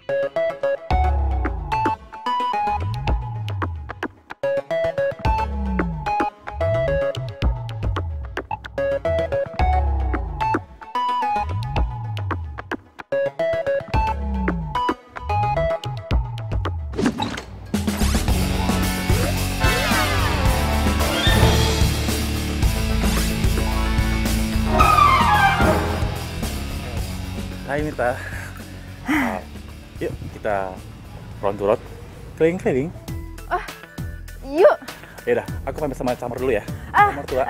Hai Mita, yuk kita round to road, keliling-keliling. Yuk. Yaudah, aku pamit sama Camar dulu ya. Mertua.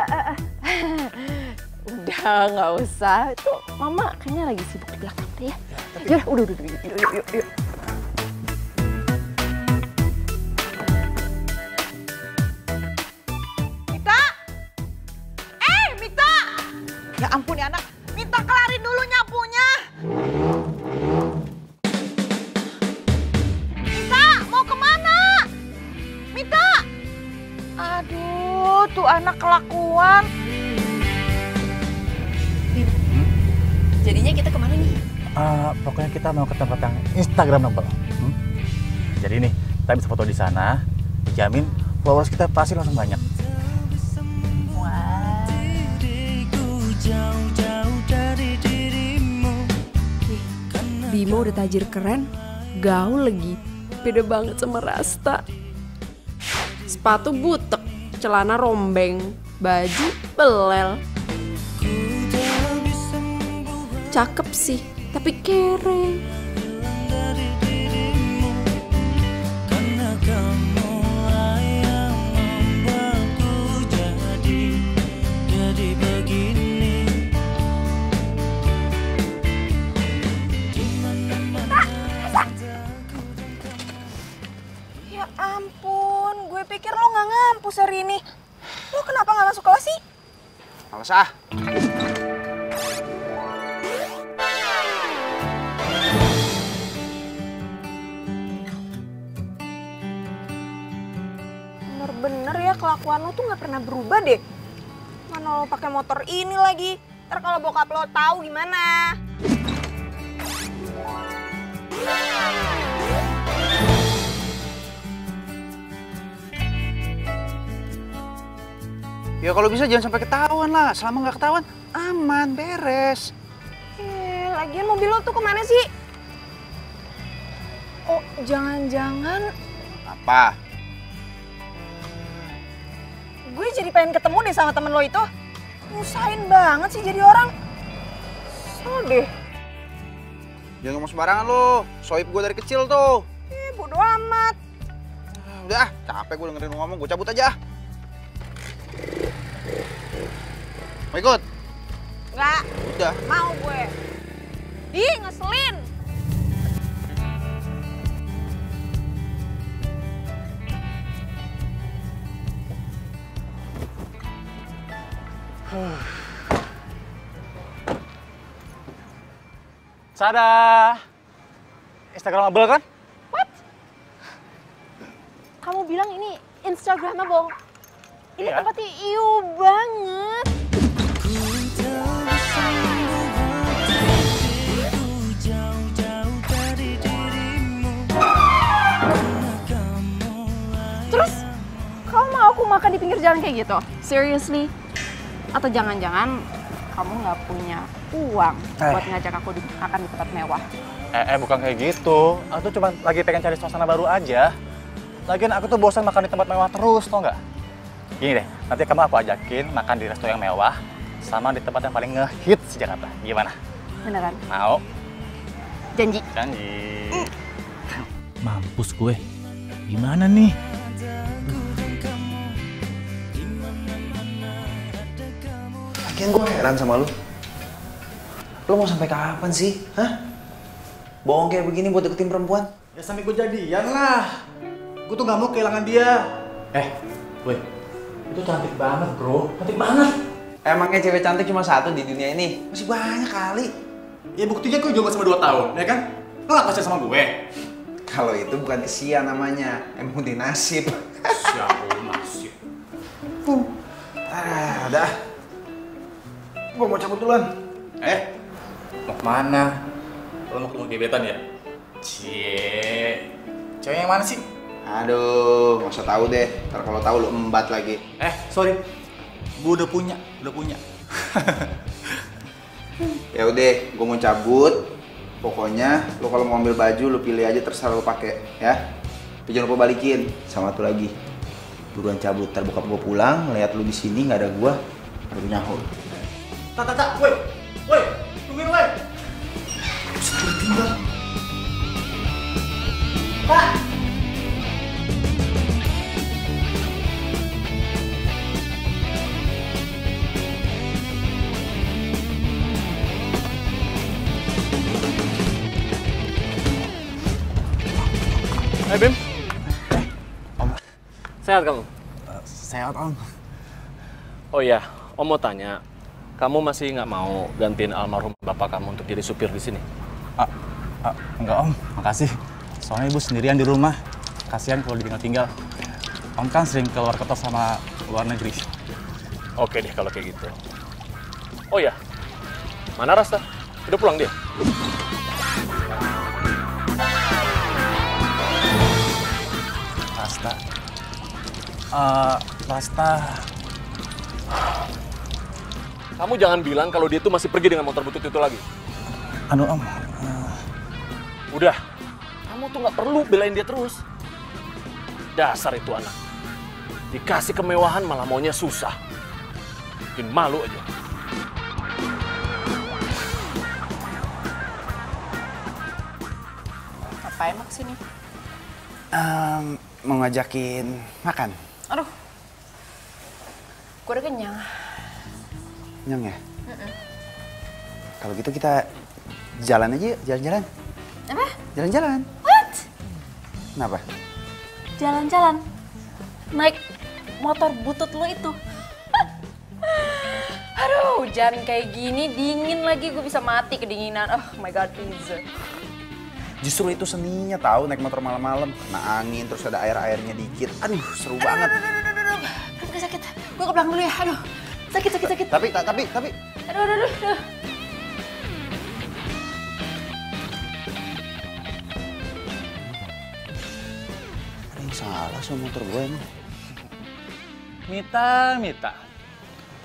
Udah, nggak usah. Itu Mama kayaknya lagi sibuk di belakang deh ya. Yaudah, udah, yuk. Mita! Mita! Ya ampun ya anak, Mita kelarin dulu nyapunya. Mita, mau kemana? Mita! Aduh, tuh anak kelakuan. Jadinya kita kemana nih? Pokoknya kita mau ke tempat yang Instagramable. Jadi nih, kita bisa foto di sana, dijamin followers kita pasti langsung banyak. Bimo udah tajir keren, gaul lagi, beda banget sama Rasta. Sepatu butek, celana rombeng, baju belel. Cakep sih, tapi kere. Ya ampun, gue pikir lo nggak ngampus hari ini. Lo kenapa nggak masuk kelas sih? Males ah. Bener-bener ya kelakuan lo tuh nggak pernah berubah deh. Mana lo pakai motor ini lagi? Ntar kalau bokap lo tahu gimana? Ya kalau bisa jangan sampai ketahuan lah. Selama nggak ketahuan, aman, beres. Lagian mobil lo tuh kemana sih? Oh, jangan-jangan Apa? gue jadi pengen ketemu deh sama temen lo itu. Nyusahin banget sih jadi orang. Kesel deh. Jangan ngomong sembarangan lo. Sohib gue dari kecil tuh. Bodo amat. Udah, capek gue dengerin lo ngomong. Gue cabut aja. Mau ikut? Nggak. Udah. Mau gue. Ih, ngeselin. Sada, Instagramable kan? What? Kamu bilang ini Instagramable? Ini Iya. tempatnya iu banget. Terus, kamu mau aku makan di pinggir jalan kayak gitu? Seriously? Atau jangan-jangan kamu nggak punya uang buat ngajak aku makan di tempat mewah? Bukan kayak gitu. Aku tuh cuma lagi pengen cari suasana baru aja. Lagian aku tuh bosan makan di tempat mewah terus, tau nggak? Gini deh, nanti kamu aku ajakin makan di resto yang mewah sama di tempat yang paling ngehits di Jakarta. Gimana? Beneran? Mau? Janji? Janji. Mampus gue. Gimana nih? Lagian gue heran sama lu. Lu mau sampai kapan sih? Hah? Bohong kayak begini buat deketin perempuan? Ya sampai gue jadian lah. Gue tuh gak mau kehilangan dia. Gue. Itu cantik banget bro. Cantik banget. Emangnya cewek cantik cuma satu di dunia ini? Masih banyak kali. Ya buktinya gue juga sama 2 tahun, ya kan? Lo gak percaya sama gue? Kalau itu bukan sia namanya, emang di nasib. Siapa nasib? Udah. Gue mau cabut duluan. Mau kemana? Lo mau ketemu gebetan ya? Cie. Cewek yang mana sih? Aduh, nggak usah tahu deh. Ntar kalau tahu lu embat lagi. Sorry. Gue udah punya. Ya udah, gue mau cabut. Pokoknya lu kalau mau ambil baju lu pilih aja terserah lu pakai, ya. Tapi jangan lupa balikin. Sama satu lagi. Buruan cabut, ntar bokap gue pulang, ngeliat lu di sini nggak ada gua, baru nyahur. Tak, woi, tungguin woi. Sudah tinggal. Tak. Bim. Om. Sehat kamu? Sehat, Om. Oh iya, Om mau tanya. Kamu masih nggak mau gantiin almarhum bapak kamu untuk jadi supir di sini? Enggak, Om. Makasih. Soalnya Ibu sendirian di rumah. Kasihan kalau ditinggal-tinggal. Om kan sering keluar kota sama luar negeri. Oke deh kalau kayak gitu. Oh iya, mana Rasta? Udah pulang dia? Rasta. Kamu jangan bilang kalau dia tuh masih pergi dengan motor butut itu lagi. Om. Udah, kamu tuh nggak perlu belain dia terus. Dasar itu anak. Dikasih kemewahan malah maunya susah. Bikin malu aja. Ngapain Mak sini? Mau ngajakin makan. Aduh, gue udah kenyang. Kenyang ya? Kalau gitu kita jalan aja yuk, jalan-jalan. Apa? Jalan-jalan. What? Kenapa? Jalan-jalan? Naik motor butut lo itu? Aduh, hujan kayak gini, dingin lagi, gue bisa mati kedinginan. Oh my god, please. Justru itu seninya tahu naik motor malam-malam, kena angin terus ada air-airnya dikit. Aduh, seru banget. Aduh, sakit. Gue ke belakang dulu ya. Aduh, sakit. Tapi. Aduh. Ada yang salah sama motor gue emang. Mita.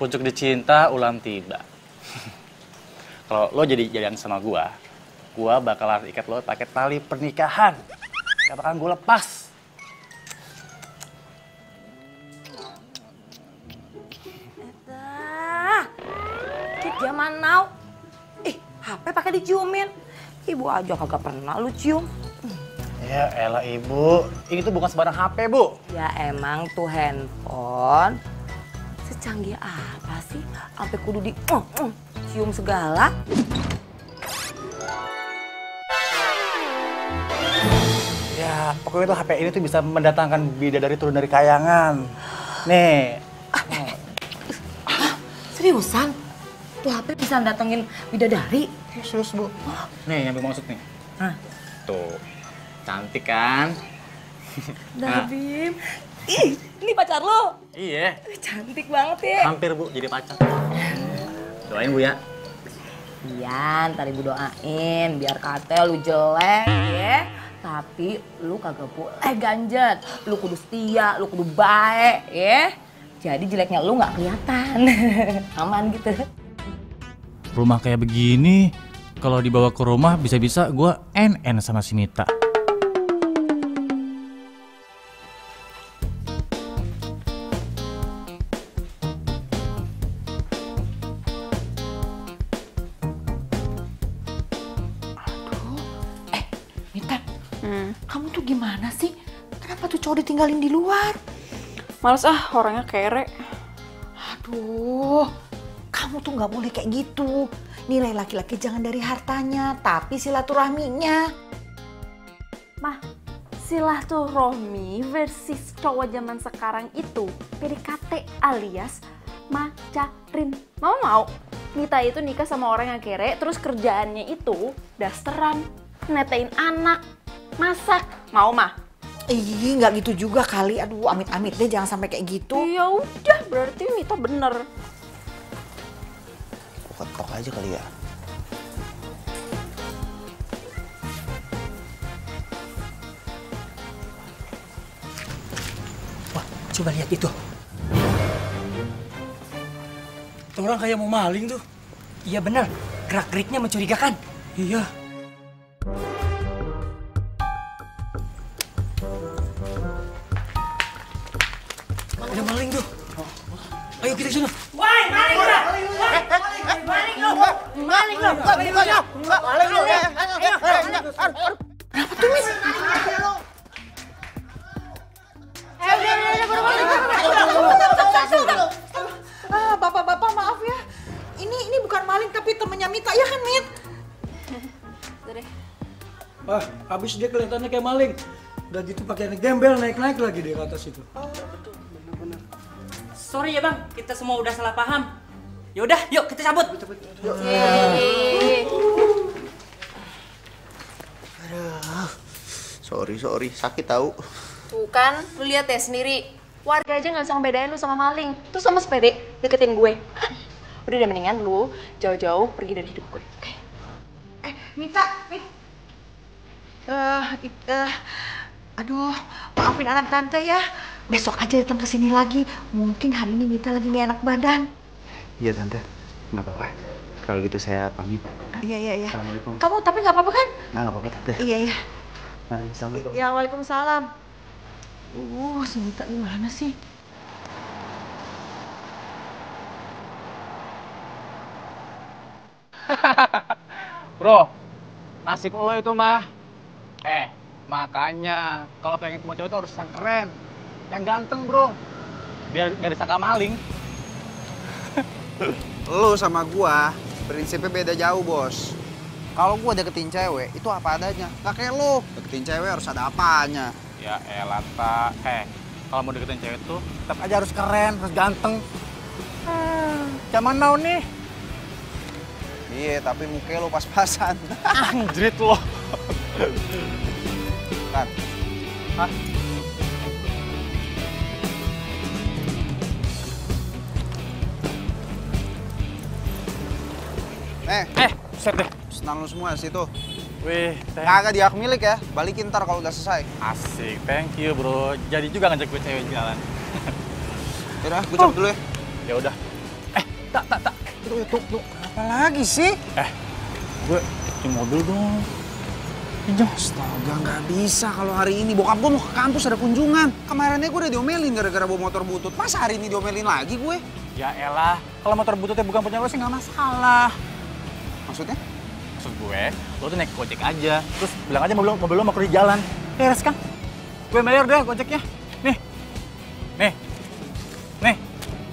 Pucuk dicinta ulam tiba. Kalau lo jadi jadian sama gua bakalan ikat lo pakai tali pernikahan. Gak bakalan gue lepas. Kit zaman now. HP pakai diciumin. Ibu aja kagak pernah lu cium. Ya elah Ibu, ini tuh bukan sembarang HP, Bu. Ya emang tuh handphone secanggih apa sih? Sampai kudu di cium segala. Ya, pokoknya tuh HP ini tuh bisa mendatangkan bidadari turun dari kayangan. Nih. Seriusan? Tuh HP bisa datengin bidadari? Serius, Bu. Nih, yang gue maksud nih. Tuh, cantik kan? Bim. Ih, ini pacar lo? Iya. Cantik banget ya. Hampir, Bu, jadi pacar. Doain, Bu, ya. Iya, ntar ibu doain biar kate lu jelek ya. Tapi lu kagak boleh ganjet. Lu kudu setia, lu kudu baik ya. Jadi jeleknya lu nggak kelihatan. Aman gitu. Rumah kayak begini, kalau dibawa ke rumah bisa-bisa gue NN sama si Mita. Mita, kamu tuh gimana sih? Kenapa tuh cowok ditinggalin di luar? Males orangnya kere. Aduh, kamu tuh nggak boleh kayak gitu. Nilai laki-laki jangan dari hartanya, tapi silaturahminya. Mah, silaturahmi versus cowok zaman sekarang itu PDKT alias macarin. Mau? Mita itu nikah sama orang yang kere, terus kerjaannya itu dasteran, netein anak, masak. Mau mah? Ih, nggak gitu juga kali. Aduh, amit-amit deh, jangan sampai kayak gitu. Ya udah, berarti Mita bener. Ketok aja kali ya. Coba lihat itu. Itu orang kayak mau maling tuh. Iya bener, gerak-geriknya mencurigakan. Iya. Ada maling tuh. Ayo kita ke sana. Woi, maling lu! Maling lu! Maling lu! Kenapa tuh, Miss? Bapak-bapak maaf ya. Ini bukan maling tapi temennya Mita ya kan, Mit? Wah, habis dia kelihatannya kayak maling. Udah gitu pakai gembel naik-naik lagi di atas itu. Sorry ya bang, kita semua udah salah paham. Yaudah, yuk kita cabut. Sorry, sakit tahu. Tuh kan, lu lihat ya sendiri. Warga aja nggak bisa ngebedain lu sama maling. Terus sama sepede deketin gue. Udah deh mendingan lu jauh-jauh pergi dari hidup gue. Oke? Mita, aduh, maafin anak tante ya. Besok aja datang ke sini lagi. Mungkin hari ini Mita lagi nggak enak badan. Iya tante, nggak apa-apa. Kalau gitu saya pamit. Iya. Assalamualaikum. Kamu tapi nggak apa-apa kan? Nggak apa-apa tante. Iya. Assalamualaikum. Ya, waalaikumsalam. Si Mita gimana sih? Bro, nasib lo itu mah. Makanya kalau pengen ketemu cowok itu harus yang keren, yang ganteng bro, biar gak disangka maling. Lu sama gua prinsipnya beda jauh, Bos. Kalau gua deketin cewek itu apa adanya, nggak kayak lu. Deketin cewek harus ada apanya. Ya elah, tak. Kalau mau deketin cewek tuh tetap aja harus keren, harus ganteng. Zaman now nih. Iya, tapi mukanya lu pas-pasan. Anjrit lo. Kan? Hah? Set deh. Senang lu semua situ. Wih, Kagak dia hak milik ya, balikin ntar kalau udah selesai. asik, thank you bro. Jadi juga ngajak gue cewek jalan. Yaudah, gue cabut dulu ya. Ya udah. Tak. Tuh. Apa lagi sih? Gue cuci mobil dong. Pinjam. Astaga, nggak bisa kalau hari ini. Bokap gue mau ke kampus ada kunjungan. Kemarinnya gue udah diomelin gara-gara bawa motor butut. Masa hari ini diomelin lagi gue? Ya elah, kalau motor bututnya bukan punya lo sih nggak masalah. Maksudnya? Maksud gue, lo tuh naik gojek aja. Terus bilang aja mobil lo mau kerja jalan. Beres kan? Gue bayar deh gojeknya. Nih.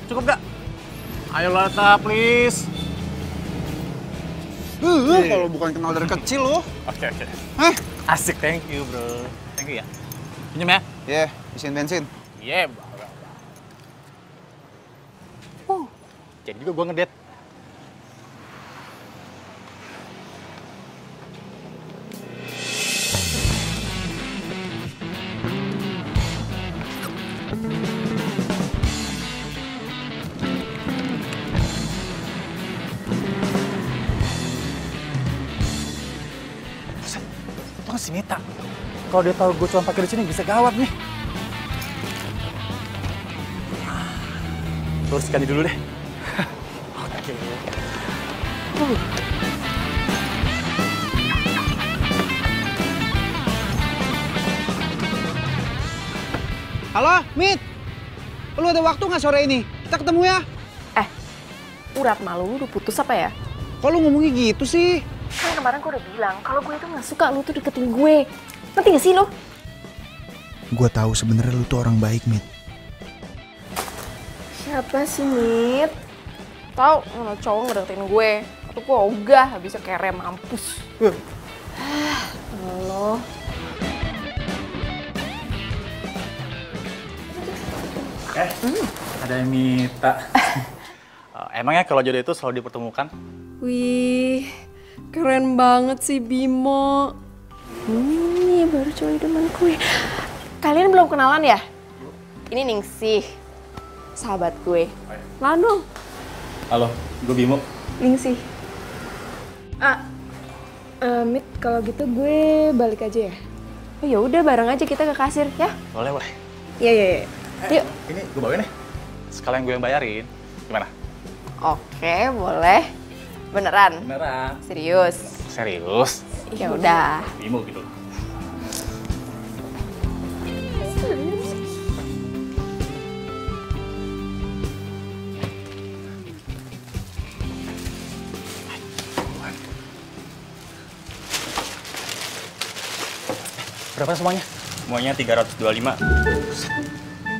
Cukup gak? Ayo Lata, please. Kalau bukan kenal dari kecil lo. Oke. Hah? Asik, thank you bro. Thank you ya. Pinjam ya? Iya, isiin bensin. Iya, jadi juga gue ngedate. Itu kan si Mita. Kalau dia tahu gue cuma parkir di sini bisa gawat nih. Terus ganti dulu deh. Oke. Halo, Mit. Lu ada waktu nggak sore ini? Kita ketemu ya. Urat malu lu udah putus apa ya? Kok lu ngomongnya gitu sih? Kan kemarin gue udah bilang kalau gue itu nggak suka lu tuh deketin gue. Ngerti gak sih lu? Gua tahu sebenarnya lu tuh orang baik, Mit. Siapa sih, Mit? Tahu mana cowok ngedeketin gue. Atau gue ogah, bisa kere mampus. Allah. Ada yang Mita. Emangnya kalau jodoh itu selalu dipertemukan? Wih, keren banget sih Bimo. Ini baru cowok idaman gue. Kalian belum kenalan ya? Ini Ningsih, sahabat gue. Kenalan dong. Halo, gue Bimo. Ningsih. Mit, kalau gitu gue balik aja ya. Oh ya udah bareng aja kita ke kasir ya. Boleh. Iya. Yuk. Ini gue bawain nih. Sekalian gue yang bayarin. Gimana? Oke, boleh. Beneran? Beneran. Serius? Serius? Ya udah. Bimo gitu. Berapa semuanya? Semuanya 325.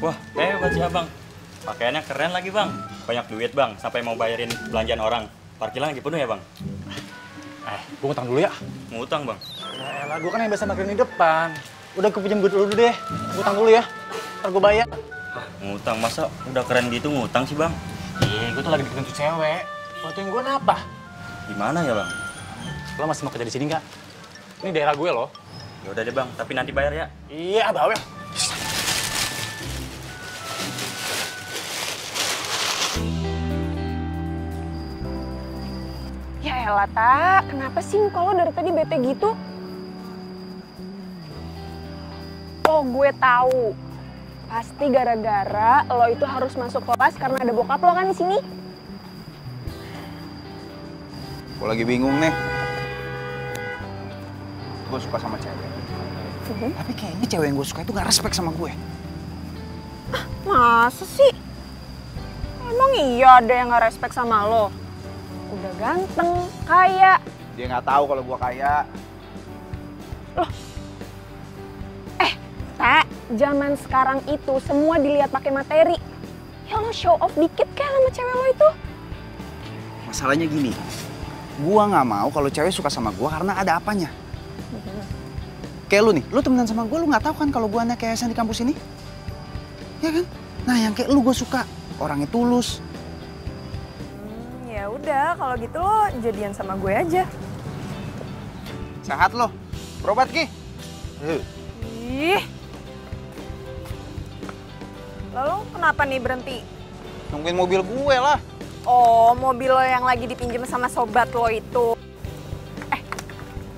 Wah, hebat sih abang. Pakaiannya keren lagi bang. Banyak duit bang, sampai mau bayarin belanjaan orang. Parkiran lagi penuh ya bang? Gue ngutang dulu ya. Ngutang bang? Yaelah, gue kan yang biasa parkirin di depan. Udah gue pinjam dulu deh. Ngutang dulu ya. Ntar gue bayar. Ngutang, masa udah keren gitu ngutang sih bang? Iya, gue tuh lagi deketin tuh cewek. Bantuin gue apa? Gimana ya bang? Lo masih mau kerja di sini nggak? Ini daerah gue loh. Ya udah deh bang, tapi nanti bayar ya. Iya, bawel. Ya elah, Tak. Kenapa sih muka lo dari tadi bete gitu? Oh, gue tahu. Pasti gara-gara lo itu harus masuk kelas karena ada bokap lo kan di sini. Gue lagi bingung nih. Gue suka sama cewek. Tapi kayaknya cewek yang gue suka itu gak respect sama gue. Masa sih? Emang iya ada yang gak respect sama lo? Udah ganteng, kaya. Dia nggak tahu kalau gue kaya. Loh. Tak, zaman sekarang itu semua dilihat pakai materi. Ya lo show off dikit kayak sama cewek lo itu. Masalahnya gini, gue nggak mau kalau cewek suka sama gue karena ada apanya. Kayak lu nih, lu temenan sama gue, lu nggak tahu kan kalau gue anak yayasan di kampus ini? Ya kan? Nah yang kayak lu gue suka, orangnya tulus. Ya udah, kalau gitu lo jadian sama gue aja. Sehat lo, berobat Ki. Ih. Lalu kenapa nih berhenti? Nungguin mobil gue lah. Oh, mobil lo yang lagi dipinjam sama sobat lo itu.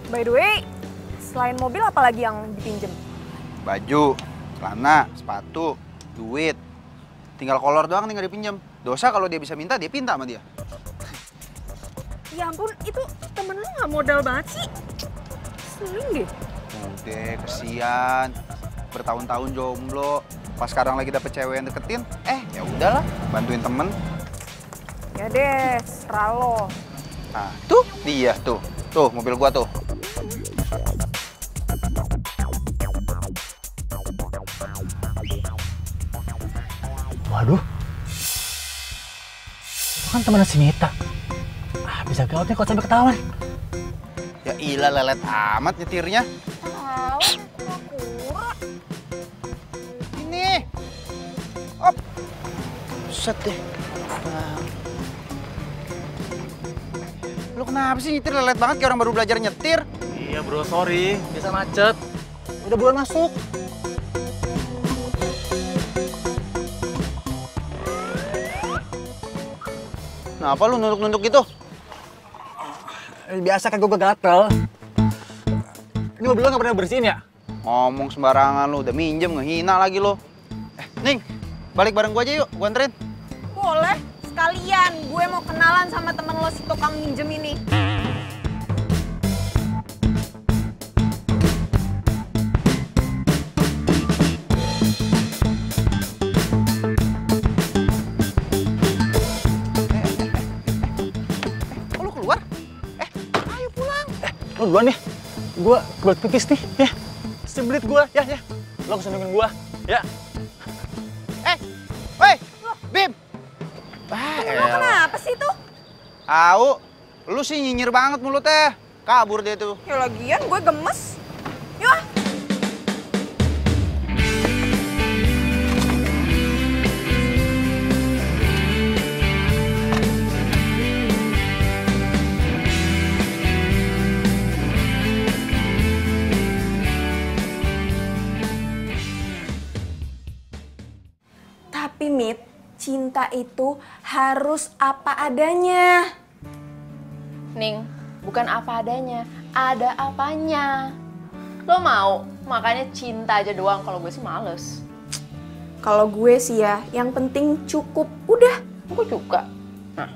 By the way, selain mobil apa lagi yang dipinjem? Baju, celana, sepatu, duit. Tinggal kolor doang nih nggak dipinjam. Dosa kalau dia bisa minta, dia pinta sama dia. Ya ampun, itu temen lo nggak modal banget sih. Seling deh. Udah, kesian. Bertahun-tahun jomblo. Pas sekarang lagi dapet cewek yang deketin, ya udahlah, bantuin temen. Ya deh, serah lo. Nah, tuh dia tuh. Tuh, mobil gua tuh. Waduh. Itu kan temennya si Mita. Bisa gawat nih kalau sampai ketahuan. Ya ilah, lelet amat nyetirnya. Tahu, pura-pura. Ini. Op. Set deh. Lu kenapa sih nyetir lelet banget kayak orang baru belajar nyetir? Iya bro, sorry. Biasa macet. Udah buruan masuk. Kenapa lu nunduk-nunduk gitu? Biasa kan gue gatel. Ini mobil lo gak pernah bersihin ya? Ngomong sembarangan lu, udah minjem ngehina lagi lu. Ning, balik bareng gua aja yuk, gua anterin. Boleh, sekalian. Gue mau kenalan sama temen lo si tukang minjem ini. Kok lu keluar? Ayo pulang. Lo duluan nih. Gue kebelet pipis nih, ya. Sebelit gue, ya. Lo kesendungin gue, ya. Woi, Bim. Lo kenapa sih tuh? Au, lu sih nyinyir banget mulutnya. Kabur dia tuh. Ya lagian gue gemes. Yuk. Tapi Mit, cinta itu harus apa adanya. Ning, bukan apa adanya, ada apanya. Lo mau? Makanya cinta aja doang, kalau gue sih males. Kalau gue sih ya, yang penting cukup. Udah. Aku juga. Nah,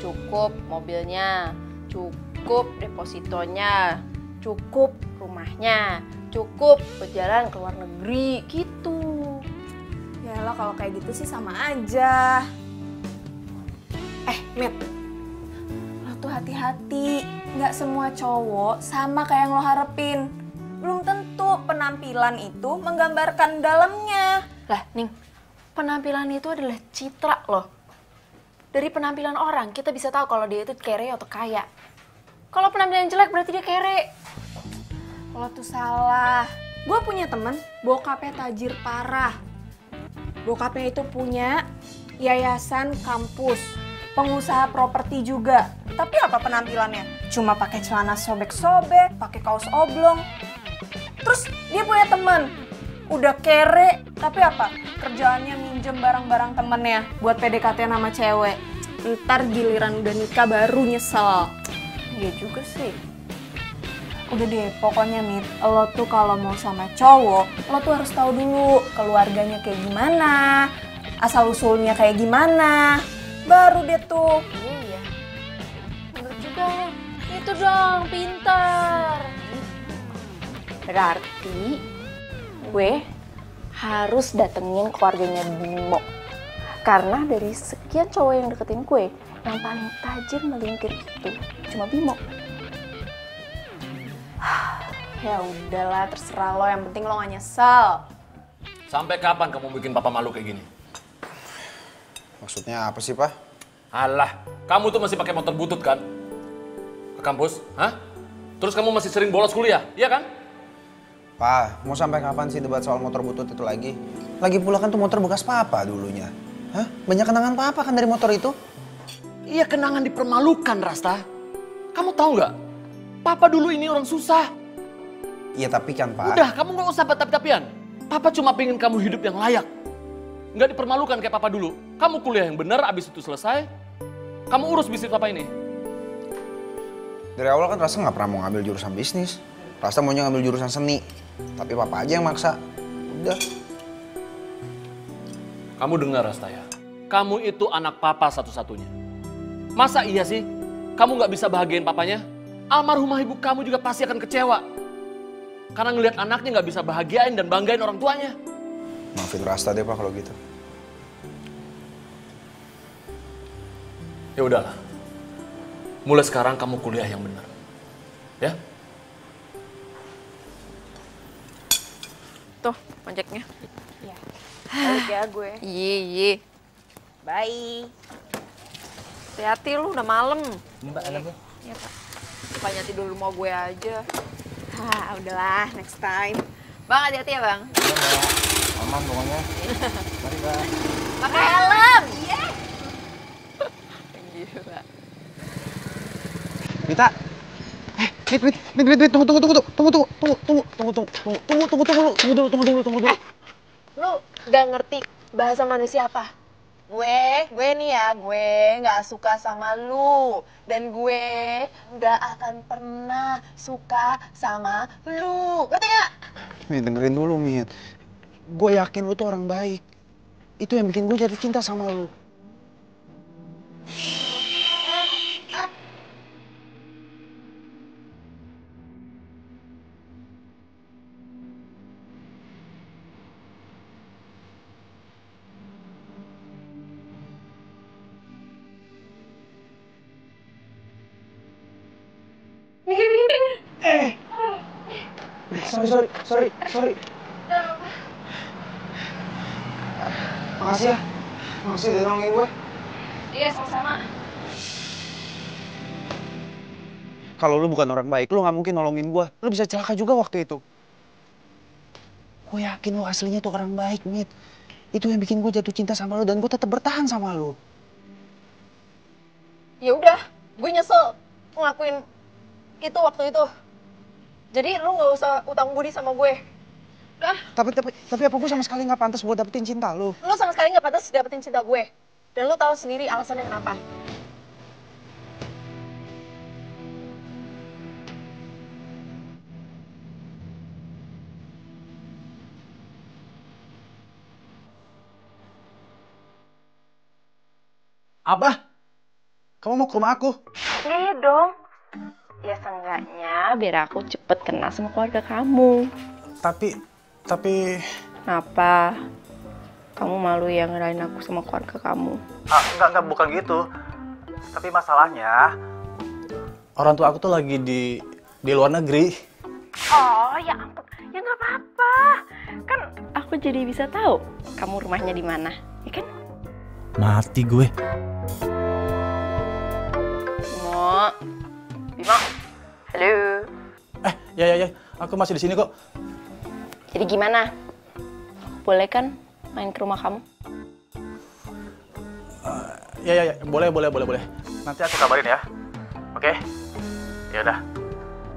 cukup mobilnya, cukup depositonya, cukup rumahnya, cukup berjalan ke luar negeri gitu. Yalah kalau kayak gitu sih sama aja. Mit, lo tuh hati-hati. Nggak semua cowok sama kayak yang lo harapin. Belum tentu penampilan itu menggambarkan dalamnya. Lah, Ning, penampilan itu adalah citra loh. Dari penampilan orang, kita bisa tahu kalau dia itu kere atau kaya. Kalau penampilan jelek berarti dia kere. Lo tuh salah. Gue punya temen, bokapnya tajir parah. Bokapnya itu punya yayasan kampus, pengusaha properti juga. Tapi apa penampilannya? Cuma pakai celana sobek-sobek, pakai kaos oblong. Terus dia punya temen, udah kere, tapi apa? Kerjaannya minjem barang-barang temennya buat PDKT sama cewek. Ntar giliran udah nikah baru nyesel. Iya juga sih. Udah deh, pokoknya Mit, lo tuh kalau mau sama cowok, lo tuh harus tahu dulu keluarganya kayak gimana, asal-usulnya kayak gimana, baru deh tuh. Iya. Bener juga. Itu dong, pintar. Berarti gue harus datengin keluarganya Bimo. Karena dari sekian cowok yang deketin gue, yang paling tajir melintir itu cuma Bimo. Ya udahlah, terserah lo, yang penting lo gak nyesel. Sampai kapan kamu bikin papa malu kayak gini? Maksudnya apa sih, Pak? Alah, kamu tuh masih pakai motor butut kan? Ke kampus, hah? Terus kamu masih sering bolos kuliah, iya kan? Pak, mau sampai kapan sih debat soal motor butut itu lagi? Lagi pula kan tuh motor bekas papa dulunya. Hah? Banyak kenangan papa kan dari motor itu? Iya, kenangan dipermalukan, Rasta. Kamu tahu nggak? Papa dulu ini orang susah. Iya tapi kan, Pak. Udah, kamu nggak usah tapi-tapian. Papa cuma pengen kamu hidup yang layak. Nggak dipermalukan kayak papa dulu. Kamu kuliah yang benar, abis itu selesai. Kamu urus bisnis papa ini. Dari awal kan Rasta nggak pernah mau ngambil jurusan bisnis. Rasta maunya ngambil jurusan seni. Tapi papa aja yang maksa. Udah. Kamu dengar, Rasta ya. Kamu itu anak papa satu-satunya. Masa iya sih? Kamu nggak bisa bahagiain papanya? Almarhumah ibu kamu juga pasti akan kecewa. Karena ngelihat anaknya nggak bisa bahagiain dan banggain orang tuanya. Maafin Rasta deh, Pak, kalau gitu. Ya udahlah. Mulai sekarang kamu kuliah yang benar. Ya? Tuh, ojeknya. Iya. Balik ya gue. Iya. Bye. Hati-hati lu, udah malam. Mbak, anaknya. Iya, Pak. Bukannya tidur rumah gue aja. Udahlah, next time. Bang, hati-hati ya, Bang. Aman pokoknya. Mari, Pak. Pakai helm. Iya. Gila. Mita. Mit, tunggu. Lu gak ngerti bahasa manusia apa? Gue nih ya, gue gak suka sama lu. Dan gue gak akan pernah suka sama lu. Ngerti gak? Mit, dengerin dulu, Mit. Gue yakin lu tuh orang baik. Itu yang bikin gue jatuh cinta sama lu. Sorry. Makasih ya. Makasih udah nolongin gue. Iya, sama-sama. Kalau lu bukan orang baik, lu gak mungkin nolongin gue. Lu bisa celaka juga waktu itu. Gue yakin lu aslinya tuh orang baik, Mit. Itu yang bikin gue jatuh cinta sama lu dan gue tetap bertahan sama lu. Ya udah, gue nyesel ngelakuin itu waktu itu. Jadi lu gak usah utang budi sama gue. Udah. Tapi apa gue sama sekali gak pantas buat dapetin cinta lu? Lu sama sekali gak pantas dapetin cinta gue. Dan lu tahu sendiri alasannya kenapa. Apa? Kamu mau ke rumah aku? Iya dong. Ya seenggaknya biar aku cepet kenal sama keluarga kamu. Tapi... Kenapa? Kamu malu ya ngerain aku sama keluarga kamu? Enggak, bukan gitu. Tapi masalahnya, orang tua aku tuh lagi di luar negeri. Oh ya ampun, ya nggak apa-apa. Kan aku jadi bisa tahu kamu rumahnya di mana, ya kan? Mati gue. Bimo, halo. Ya, aku masih di sini kok. Jadi gimana? Boleh kan main ke rumah kamu? Ya, boleh. Nanti aku kabarin ya. Oke? Ya udah.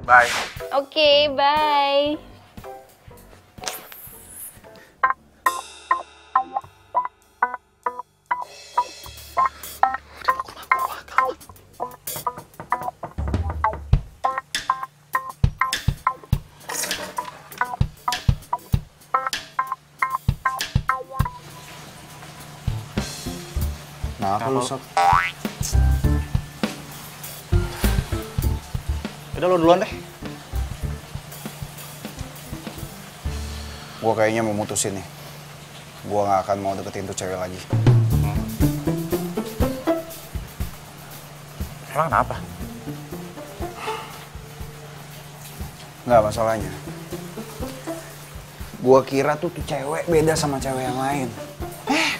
Bye. Oke, bye. Nah, aku rusak. Udah lo duluan deh. Gue kayaknya mau mutusin nih. Gue gak akan mau deketin tuh cewek lagi. Emang kenapa? Nggak, masalahnya gue kira tuh cewek beda sama cewek yang lain.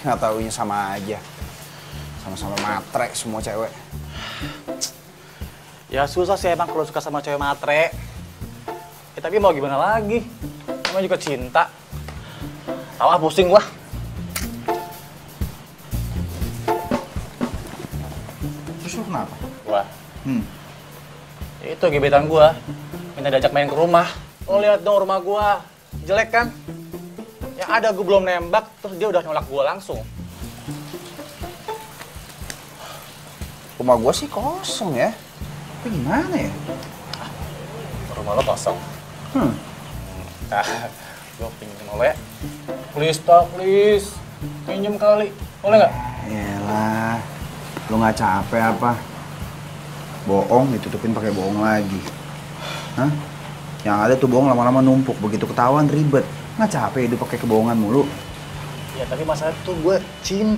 Nggak taunya sama aja. Sama-sama matre semua cewek. Ya susah sih emang kalau suka sama cewek matre. Ya, tapi mau gimana lagi? Namanya juga cinta. Tahu pusing gua. Terus lu kenapa? Gua. Itu gebetan gua. Minta diajak main ke rumah. Lo lihat dong rumah gua. Jelek kan? Yang ada gua belum nembak, terus dia udah nolak gua langsung. Rumah gue sih kosong ya. Tapi gimana ya? Rumah lo kosong. Gue pinjam lo ya. Please, please. Pinjam kali. Boleh nggak? Yalah, lu nggak capek apa? Bohong ditutupin pakai bohong lagi. Hah? Yang ada tuh bohong lama-lama numpuk, begitu ketahuan ribet. Nggak capek hidup pakai kebohongan mulu. Ya tapi masalah tuh gue cinta.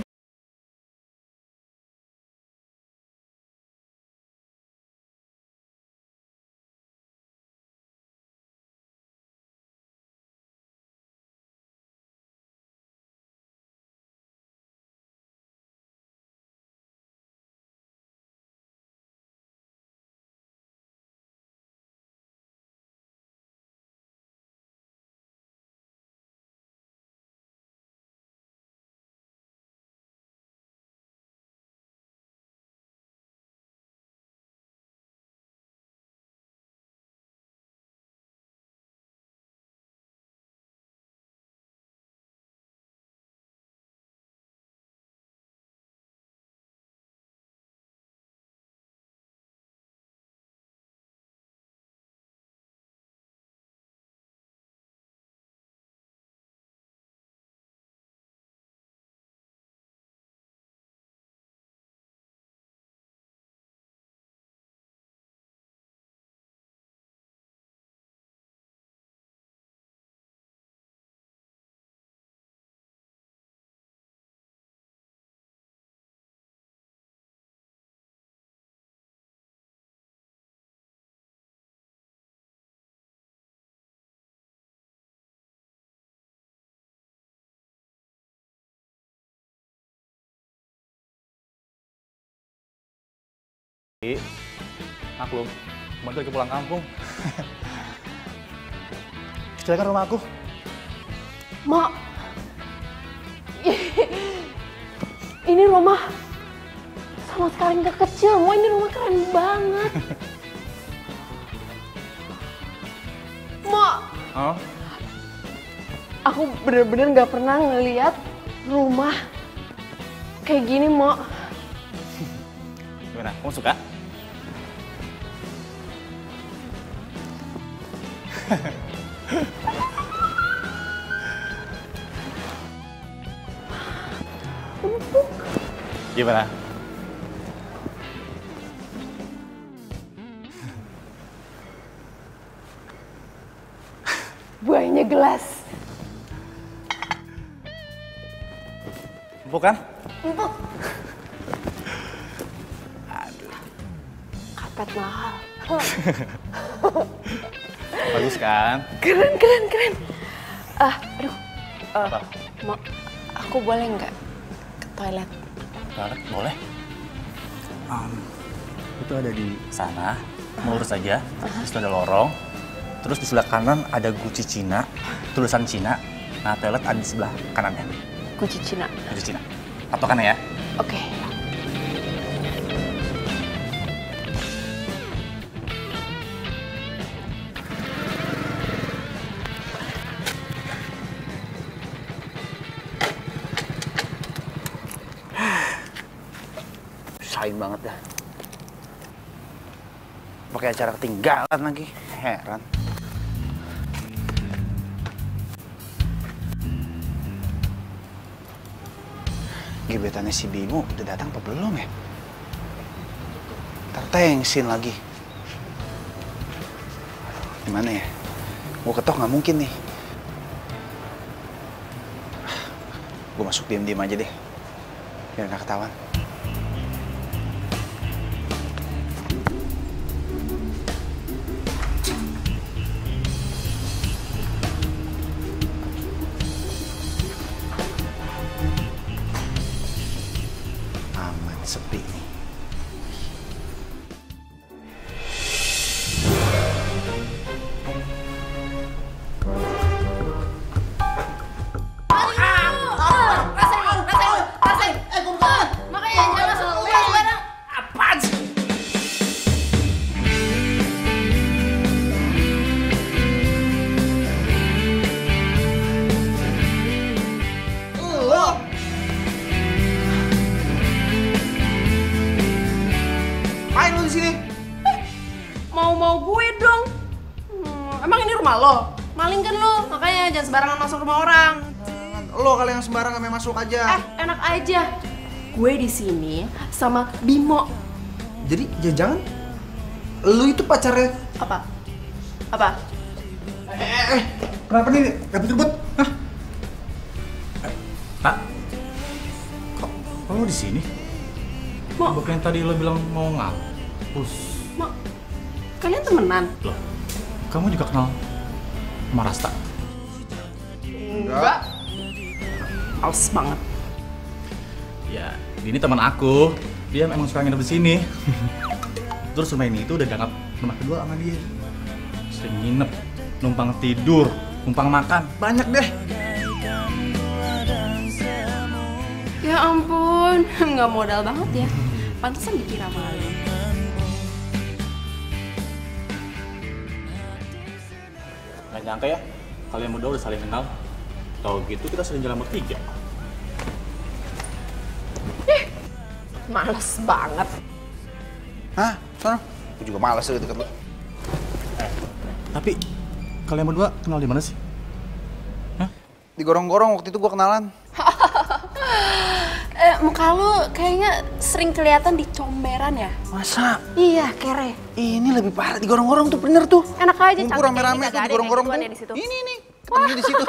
Maklum, kemarin lagi pulang kampung. Kecil kan rumah aku? Mak, ini rumah sama sekali nggak kecil, Mo. Ini rumah keren banget. Mak, aku bener-bener nggak pernah ngeliat rumah kayak gini, Mak. Gimana? Kamu suka? Gimana? jelas. Empuk kan? Empuk. Karpet mahal. Bagus kan? Keren. Aduh. Apa? Aku boleh nggak ke toilet? Toilet boleh. Itu ada di sana, lurus aja. Terus ada lorong. Terus di sebelah kanan ada guci Cina, tulisan Cina. Nah, toilet ada di sebelah kanannya. Guci Cina. Guci Cina. Patokan ya. Oke. Sain banget dah. Pakai acara ketinggalan lagi. Heran. Gebetannya si Bimo udah datang apa belum ya? Ntar tengsin lagi. Gimana ya? Gue ketok nggak mungkin nih. Gue masuk diam-diam aja deh. Biar nggak ketahuan. Sepi nih. Makanya jangan selalu bareng. Apaan sih? Main lu di sini? Mau gue dong. Emang ini rumah lo? Maling kan lo, makanya jangan sembarangan masuk rumah orang. Lo kali yang sembarangan main masuk aja. Enak aja. Gue di sini sama Bimo. Jadi jangan lu itu pacarnya? Apa? Kenapa nih ribut-ribut? Hah? Pak, kok lo di sini? Bukan tadi lo bilang mau ngampus. Kalian temenan? Loh, kamu juga kenal sama Rasta? Enggak. Males banget. Ya, ini teman aku. Dia memang suka nginep di sini. Terus rumah ini itu udah dianggap rumah kedua sama dia. Sering nginep, numpang tidur, numpang makan, banyak deh. Ya ampun, nggak modal banget ya. Pantesan dikira malu. Gak nyangka ya, kalian berdua udah saling kenal. Tahu gitu kita sering jalan bertiga. Males banget. Hah? Sono? Aku juga malas gitu deket lu. Tapi kalian berdua kenal di mana sih? Di gorong-gorong waktu itu gua kenalan. Muka lu kayaknya sering kelihatan di comberan ya? Masa? Iya, kere. Ini lebih parah di gorong-gorong tuh, bener tuh. Enak aja, ngumpul rame-rame tuh di gorong-gorong tuh. Ini nih, ketemu di situ.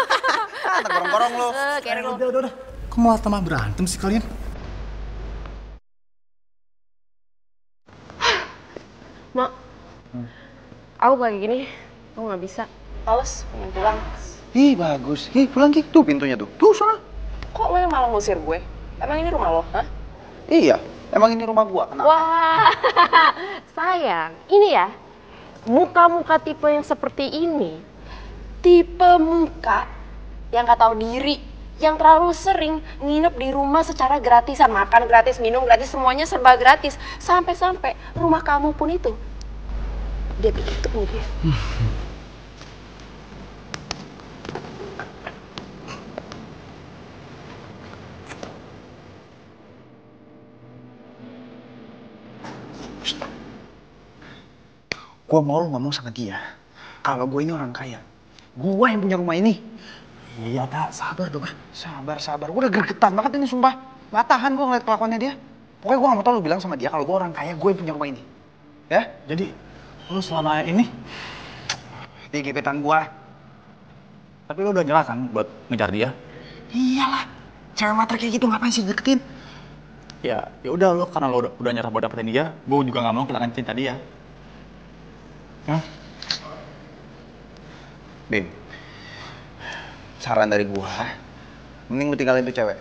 Ntar gorong-gorong lo. Kere lu. Udah. Kok malah tambah berantem sih kalian? Mak, aku kayak gini, aku nggak bisa. Males, pengen pulang. Ih, bagus. Ih, pulang Ki. Tuh pintunya tuh. Tuh, sana. Kok lo yang malah ngusir gue? Emang ini rumah lo, hah? Iya, emang ini rumah gua, kenapa? Wah, sayang, ini ya, muka-muka tipe yang seperti ini, tipe muka yang gak tahu diri, yang terlalu sering nginep di rumah secara gratisan, makan gratis, minum gratis, semuanya serba gratis, sampai-sampai rumah kamu pun itu, dia begitu dia. Gua mau lu ngomong sama dia. Kalau gue ini orang kaya. Gua yang punya rumah ini. Iya, Tak. Sabar dong. Sabar. Gua udah gregetan banget ini, sumpah. Gak tahan gua ngeliat kelakuannya dia. Pokoknya gua gak mau tau lu bilang sama dia kalau gua orang kaya, gue yang punya rumah ini. Ya? Jadi, lu selama ini? Dia gebetan gua. Tapi lo udah nyerah kan buat ngejar dia? Iyalah, cewek matre kayak gitu ngapain sih deketin? Ya udah lo, karena lo udah nyerah buat dapetin dia, gue juga nggak mau kehilangan cinta dia. Bim, saran dari gua, mending lu tinggalin tuh cewek.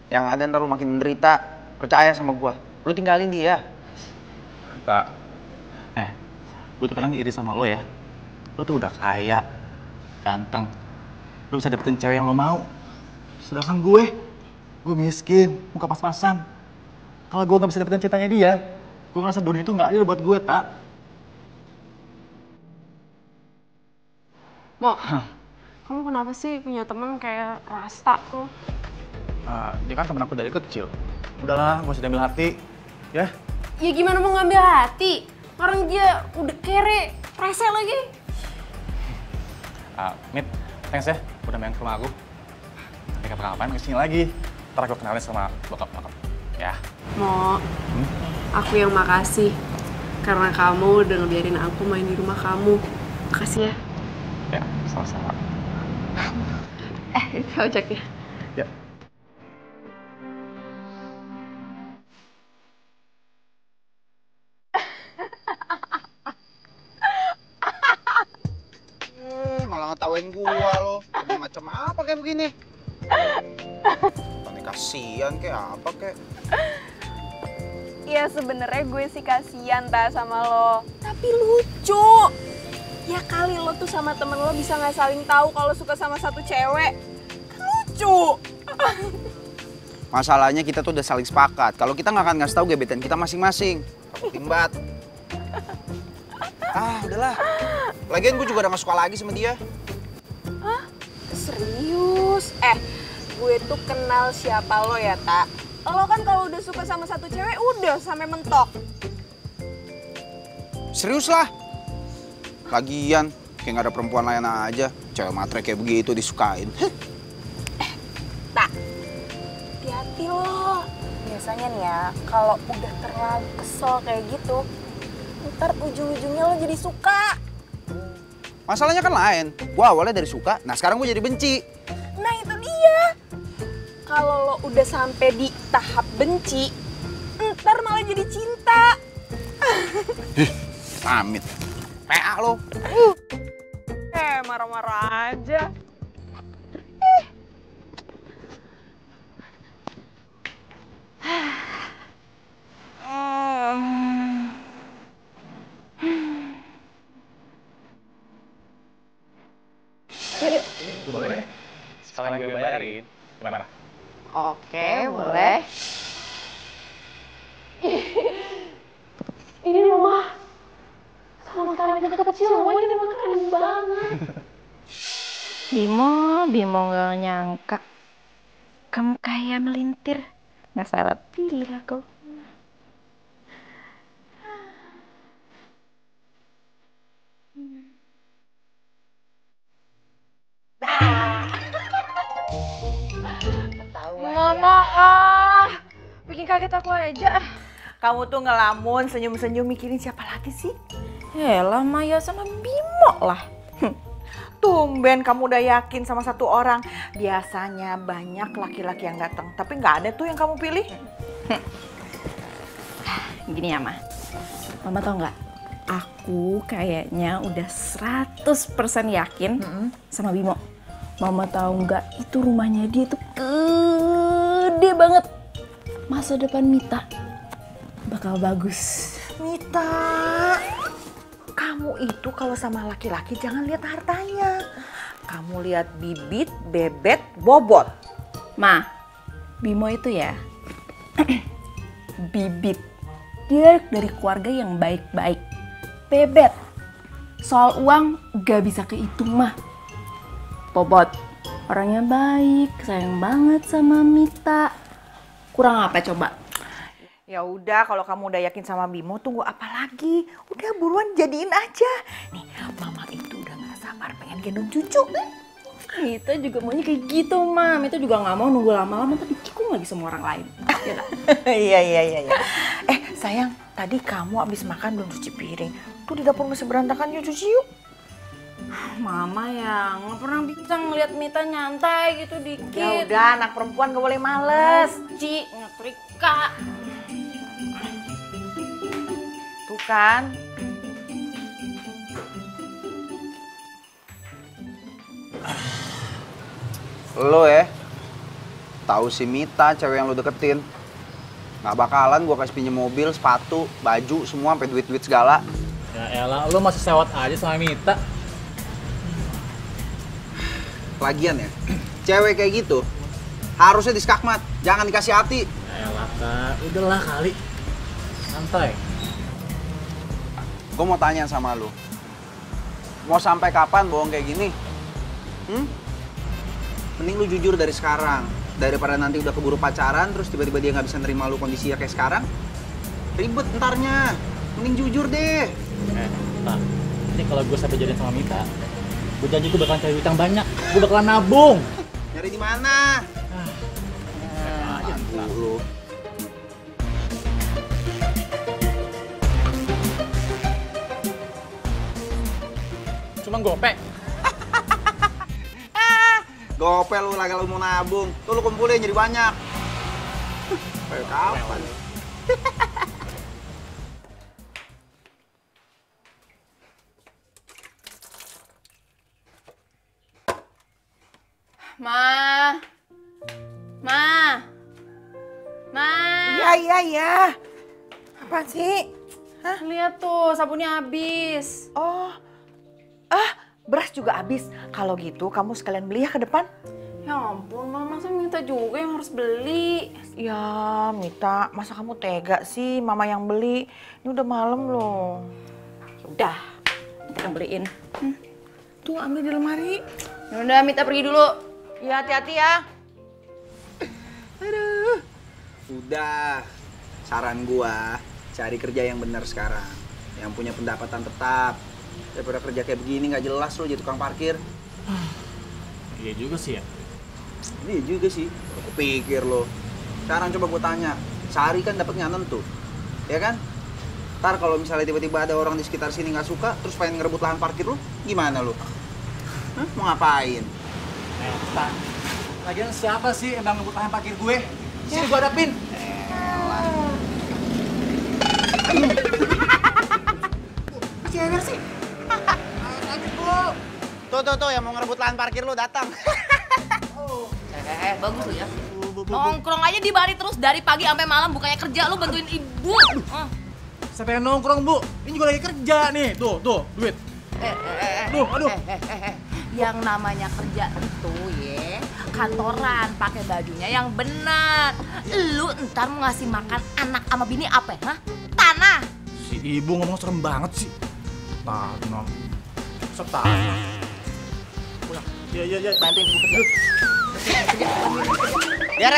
Yang ada ntar lu makin menderita. Percaya sama gua, lu tinggalin dia. Kak, gue tuh kadang iri sama lo ya. Lo tuh udah kaya, ganteng, lo bisa dapetin cewek yang lo mau. Sedangkan gue miskin, muka pas-pasan. Kalau gue nggak bisa dapetin cintanya dia, gue ngerasa dunia itu nggak adil buat gue, tak. Mo, kamu kenapa sih punya temen kayak Rasta tuh? Dia kan temen aku dari kecil. Udahlah, gak usah diambil hati, ya. Ya gimana mau ngambil hati? Orang dia udah kere, rese lagi. Mit, thanks ya, udah main ke rumah aku. Nanti kapan-kapan kesini lagi. Ntar aku kenalin sama bokap-bokap, ya. Mo, aku yang makasih. Karena kamu udah ngebiarin aku main di rumah kamu. Makasih ya. Ya, sama-sama. Itu ojeknya. Ya. Malah ngetawain gua lo. Macam apa kayak begini? Tani kasihan kayak apa kayak? Ya sebenarnya gue sih kasihan sama lo. Tapi lucu. Ya kali lo tuh sama temen lo bisa nggak saling tahu kalau suka sama satu cewek. Kan lucu. Masalahnya kita tuh udah saling sepakat. Kalau kita nggak akan ngasih tahu gebetan kita masing-masing. Takut timbat. Udahlah. Lagian gue juga udah gak suka lagi sama dia. Hah? Serius? Gue tuh kenal siapa lo ya, Tak? Lo kan kalau udah suka sama satu cewek, udah sampai mentok. Serius lah. Lagian, kayak gak ada perempuan lain aja. Cewek matre kayak begitu disukain. Tak, hati-hati lo. Biasanya nih ya, kalau udah terlalu kesel kayak gitu, ntar ujung-ujungnya lo jadi suka. Masalahnya kan lain. Gue awalnya dari suka, nah sekarang gue jadi benci. Nah itu dia. Kalau lo udah sampai di tahap benci, ntar malah jadi cinta. Amit. PA lo. Marah-marah aja. Boleh. Sekalian gue bayarin. Gimana? Oke, boleh. Ini rumah sama kalian kecil, ini rumah keren banget. Bimo gak nyangka kamu kayak melintir. Nggak salah pilih aku. Mama, bikin kaget aku aja. Kamu tuh ngelamun, senyum-senyum mikirin siapa lagi sih? Yalah, Maya sama Bimo lah. Tumben kamu udah yakin sama satu orang. Biasanya banyak laki-laki yang datang, tapi nggak ada tuh yang kamu pilih. Gini ya, Ma. Mama tau nggak? Aku kayaknya udah 100% yakin sama Bimo. Mama tahu nggak, itu rumahnya dia tuh gede banget. Masa depan Mita bakal bagus. Mita, kamu itu kalau sama laki-laki jangan lihat hartanya. Kamu lihat bibit, bebet, bobot. Ma, Bimo itu ya bibit. Dia dari keluarga yang baik-baik. Bebet, soal uang gak bisa kehitung mah. Bobot, orangnya baik, sayang banget sama Mita. Kurang apa coba? Ya udah, kalau kamu udah yakin sama Bimo, tunggu apa lagi? Udah buruan jadiin aja. Nih, Mama itu udah gak sabar pengen gendong cucu. Mita juga maunya kayak gitu, Ma. Mita juga gak mau nunggu lama-lama tapi dikikung lagi sama orang lain. Iya. Sayang, tadi kamu abis makan belum cuci piring. Tuh di dapur masih berantakan, yuk cuci yuk. Mama ya nggak pernah bisa ngeliat Mita nyantai gitu dikit. Ya udah, anak perempuan gak boleh males. Ci, ngetrika. Tuh kan. Lo ya, tahu si Mita, cewek yang lo deketin. Nggak bakalan gue kasih pinjem mobil, sepatu, baju, semua sampai duit-duit segala. Ya elah, lo masih sewot aja sama Mita. Lagian ya, cewek kayak gitu harusnya diskakmat, jangan dikasih hati. Ya elah Kak, udahlah kali. Santai. Gue mau tanya sama lo, mau sampai kapan bohong kayak gini? Mending lu jujur dari sekarang, daripada nanti udah keburu pacaran terus tiba-tiba dia nggak bisa nerima lu kondisinya kayak sekarang. Ribet entarnya, mending jujur deh. Pak, ini kalau gue sampai jadian sama Mita, gue janji gue bakalan cari duit yang banyak, gue bakalan nabung. Nyari di mana? Aja Lu. Cuma gope. Gope lu lagi lu mau nabung, tuh lu kumpulin jadi banyak. Kayak kapan? Ma. Iya. Apaan sih? Hah? Lihat tuh, sabunnya habis. Oh, beras juga habis. Kalau gitu kamu sekalian beli ya ke depan. Ya ampun, Mama, masa Mita juga yang harus beli? Ya, Mita, masa kamu tega sih Mama yang beli? Ini udah malam loh. Udah, kita beliin. Tuh, ambil di lemari. Udah, Mita pergi dulu. Ya, hati-hati ya. Aduh. Udah, saran gua cari kerja yang benar sekarang, yang punya pendapatan tetap. Daripada kerja kayak begini nggak jelas lo jadi tukang parkir. Iya juga sih ya. Iya juga sih. Aku pikir lo. Sekarang coba gue tanya, sehari kan dapatnya nentu, ya kan? Ntar kalau misalnya tiba-tiba ada orang di sekitar sini nggak suka, terus pengen ngerebut lahan parkir lo, gimana lo? Hah? Mau ngapain? Pak, lagian siapa sih yang ngebut lahan parkir gue? Sini gue hadapin. Cewek sih. Tuh, yang mau ngerebut lahan parkir lo datang. Bagus lu ya. Nongkrong aja di bari terus dari pagi sampai malam, bukannya kerja lu bantuin ibu. Siapa yang nongkrong, Bu? Ini juga lagi kerja nih. Tuh, duit. Aduh. Yang namanya kerja itu ya kantoran, pakai bajunya yang benar. Lu ntar mau ngasih makan anak sama bini apa ya? Tanah. Si ibu ngomong serem banget sih. Tanah. Setan. Pulang. Iya. Bantuin ibu kerja.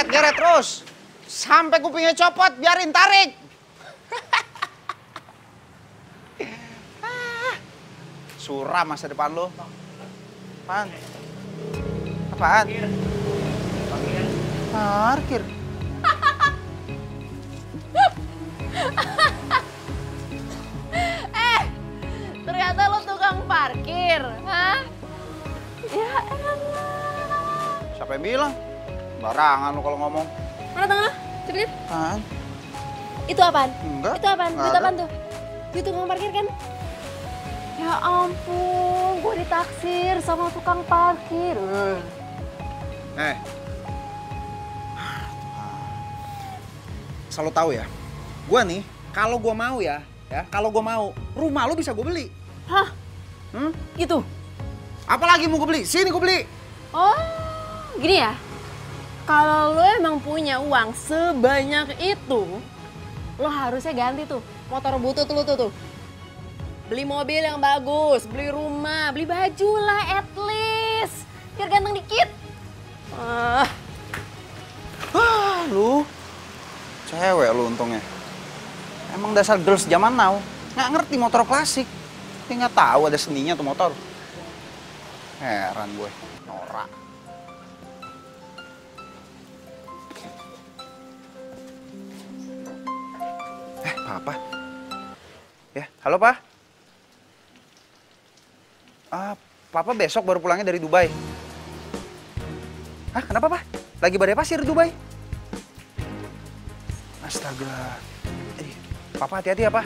Geret terus. Sampai kupingnya copot, biarin tarik. Suram masa depan lo. Apaan? Parkir. Ternyata lo tukang parkir, hah? Ya elah. Siapa yang bilang? Barangan lo kalau ngomong. Mana tengah? Cepet. Apaan? Itu apaan? Enggak. Itu apaan? Nggak Itu ada. apaan tuh? Itu tukang parkir kan? Ya ampun, gue ditaksir sama tukang parkir. Selalu tahu ya, gua nih kalau gua mau kalau gua mau rumah lu bisa gua beli. Hah? Gitu? Apalagi mau gua beli? Sini gua beli. Oh, gini ya? Kalau lo emang punya uang sebanyak itu, lo harusnya ganti tuh motor butut lo tuh. Beli mobil yang bagus, beli rumah, beli baju lah at least. Biar ganteng dikit. Lu cewek lu untungnya. Emang dasar girls zaman now nggak ngerti motor klasik. Dia nggak tahu ada seninya tuh motor. Heran gue, norak. Papa. Ya, halo, Pak. Papa besok baru pulangnya dari Dubai. Hah, kenapa, Pak? Lagi badai pasir di Dubai? Astaga. Papa hati-hati ya, Pak.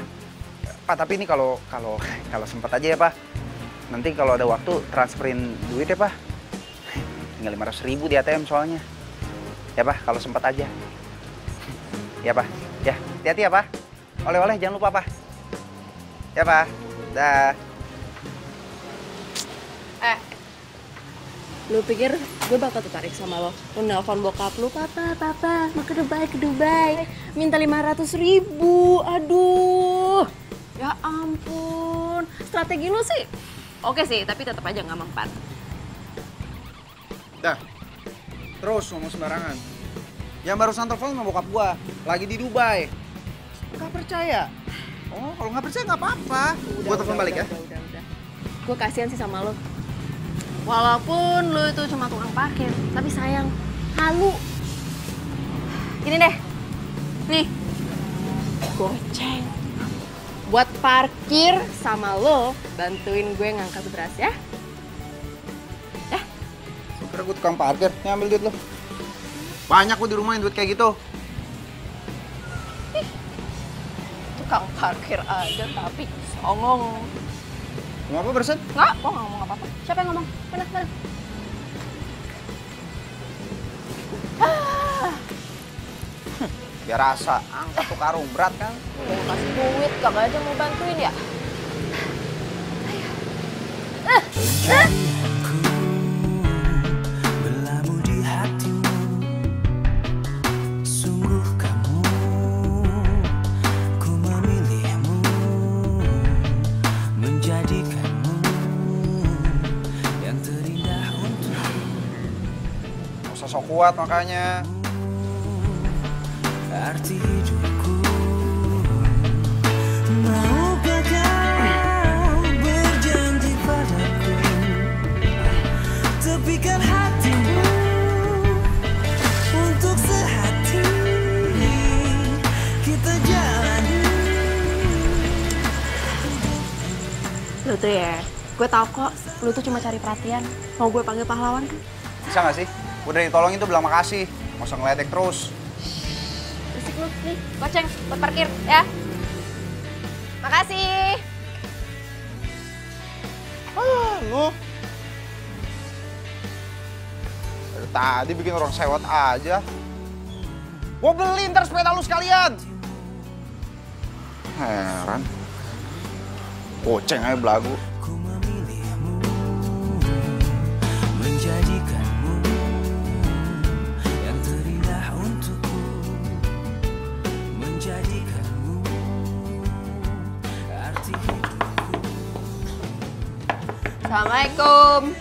Pak, tapi ini kalau sempat aja ya, Pak. Nanti kalau ada waktu transferin duit ya, Pak. Tinggal 500.000 di ATM soalnya. Ya, Pak, kalau sempat aja. Ya, Pak. Ya, hati-hati ya, Pak. Oleh-oleh jangan lupa, Pak. Ya, Pak. Dah. Lu pikir gue bakal tertarik sama lo? Lu nelfon bokap lu, papa, mau ke Dubai, minta 500.000, aduh. Ya ampun, strategi lu sih oke sih, tapi tetap aja nggak mempan. Dah. Terus ngomong sembarangan. Yang barusan telepon sama bokap gua, lagi di Dubai. Gak percaya? Oh, kalau nggak percaya nggak apa-apa. Gua telepon balik ya. Udah. Gue kasihan sih sama lo. Walaupun lu itu cuma tukang parkir, tapi sayang, halu. Ini deh, nih, goceng. Buat parkir sama lo, bantuin gue ngangkat beras ya. Ya. Kira gue tukang parkir, nih ambil duit lo. Banyak gue di rumah yang duit kayak gitu. Tukang parkir aja tapi songong. Ngomong apa barusan? Nggak, gue nggak ngomong apa-apa. Siapa yang ngomong? Mana? Biar rasa, angkat tuh karung, berat kan? Mau kasih duit, kagak aja mau bantuin ya? Berlabuh di hatimu, sungguh kamu, ku memilihmu, menjadikanmu yang terindah untukku. Gak usah sok kuat makanya. Arti hidupku, maukah kau berjanji padaku, tepikan hatimu untuk sehati kita jalani. Lu tuh ya, gue tau kok, lu tuh cuma cari perhatian. Mau gue panggil pahlawan kan? Bisa gak sih? Udah ditolongin tuh bilang makasih. Gak usah ngeledek terus. Berisik lu, nih, goceng buat parkir ya. Makasih. Lu. Dari tadi bikin orang sewot aja. Gua beli ntar sepeda lu sekalian. Heran. Goceng aja belagu. Ku memilihmu, menjadikanmu yang terindah untukku, menjadikanmu arti hidupku. Assalamualaikum.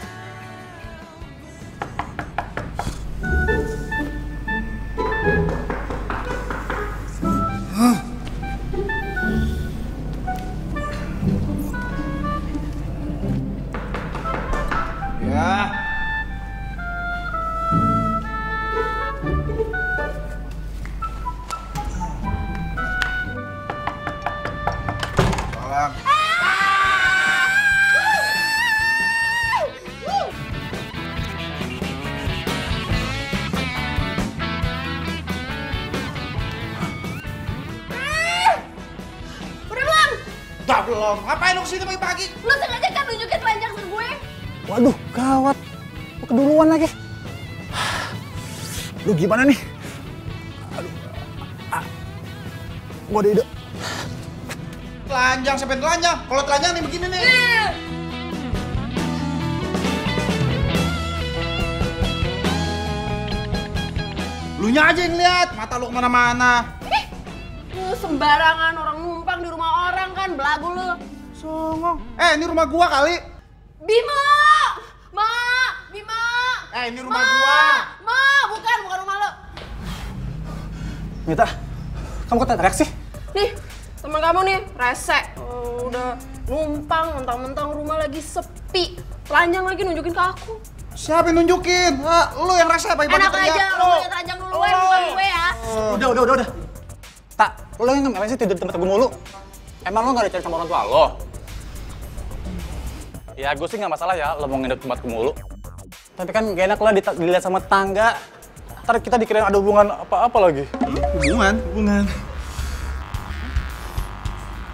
Ya. Salam. Udah belum? Udah belum. Ngapain lu kesini pagi-pagi? Lu sengaja kan nunjukin telanjang ke gue? Waduh, gawat. Lu keduluan lagi. Lu gimana nih? Aduh. Gua ada ide. Telanjang, sampai telanjang. Kalau telanjang nih begini nih. Lunya aja yang lihat, mata lu kemana-mana. Lu sembarangan orang numpang di rumah orang kan, belagu lu. Songong. Ini rumah gua kali. Bima! Bima! Ini rumah gua. Bukan rumah lo. Mita, kamu kok teriak sih? Nih, teman kamu nih, rese. Udah numpang, mentang-mentang rumah lagi sepi. Telanjang lagi nunjukin ke aku. Siapa yang nunjukin? Lu yang rasa apa? Enak aja, lo yang telanjang duluan, bukan gue ya. Udah. Tak, lo yang ngapain sih tidur di tempat gue mulu? Emang lo gak ada cari sama orang tua lo? Ya gue sih nggak masalah ya lo mau nginep tempatku mulu. Tapi kan gak enak lah dilihat sama tetangga. Ntar kita dikirain ada hubungan apa-apa lagi. Hubungan?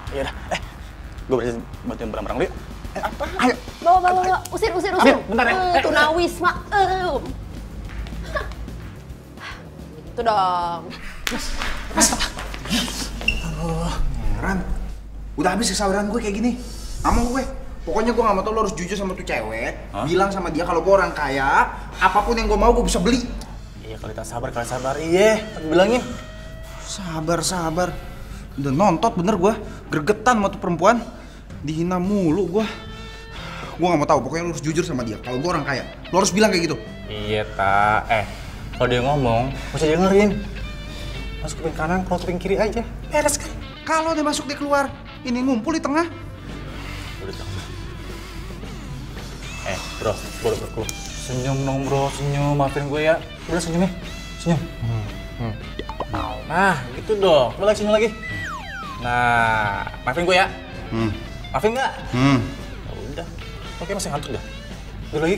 Ya udah, gue berarti bantuin barang-barang dulu yuk. Apa? Ayo. Bawa. Usir. Ayo, bentar ya. Tunawisma. Itu dong. Heran. Udah habis kesabaran gue kayak gini. Nggak mau gue. Pokoknya gue nggak mau tau, lo harus jujur sama tuh cewek. Bilang sama dia kalau gue orang kaya, apapun yang gue mau gue bisa beli. Iya, kalau kita sabar. Iya, bilangin. Sabar. Udah nontot bener gue. Gregetan sama tuh perempuan. Dihina mulu gue. Gue nggak mau tahu. Pokoknya lo harus jujur sama dia. Kalau gue orang kaya, lo harus bilang kayak gitu. Iya, Tak. Kalau dia ngomong, gak usah dengerin. Masuk kuping kanan, keluar kuping kiri aja. Beres kan? Kalau dia masuk, dia keluar. Ini ngumpul di tengah. Udah, bro, senyum dong bro, senyum, maafin gue ya. Udah senyum ya, senyum. Nah, gitu dong, coba lagi senyum lagi. Nah, maafin gue ya. Maafin nggak? Udah, oke masih ngantuk dah. Tidur lagi.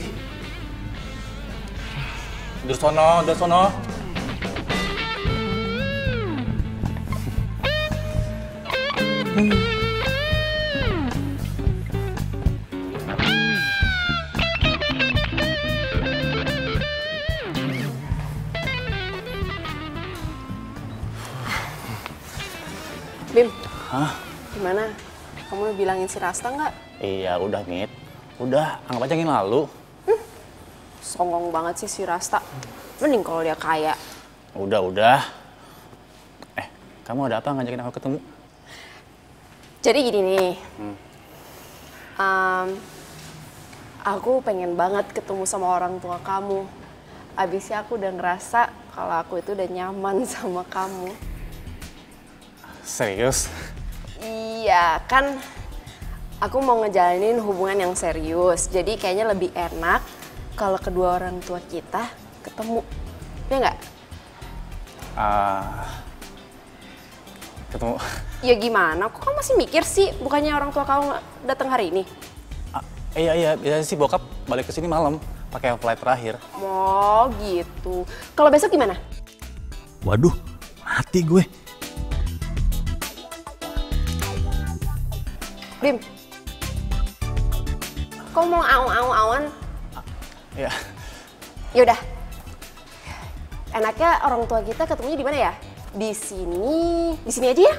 Tidur sono. Bim, Hah? gimana? Kamu udah bilangin si Rasta nggak? Iya, udah Mit. Udah, anggap aja yang lalu. Songong banget sih si Rasta. Mending kalau dia kaya. Udah. Kamu ada apa ngajakin aku ketemu? Jadi gini nih. Aku pengen banget ketemu sama orang tua kamu. Abisnya aku udah ngerasa kalau aku itu udah nyaman sama kamu. Serius? Iya, kan aku mau ngejalanin hubungan yang serius. Jadi kayaknya lebih enak kalau kedua orang tua kita ketemu. Ya nggak? Ketemu? Ya gimana? Kok kamu masih mikir sih? Bukannya orang tua kamu datang hari ini? Iya, biasanya sih bokap balik ke sini malam pakai flight terakhir. Oh gitu. Kalau besok gimana? Waduh, mati gue. Bim, kok mau awan? Iya. Yaudah. Enaknya orang tua kita ketemunya di mana ya? Di sini aja ya?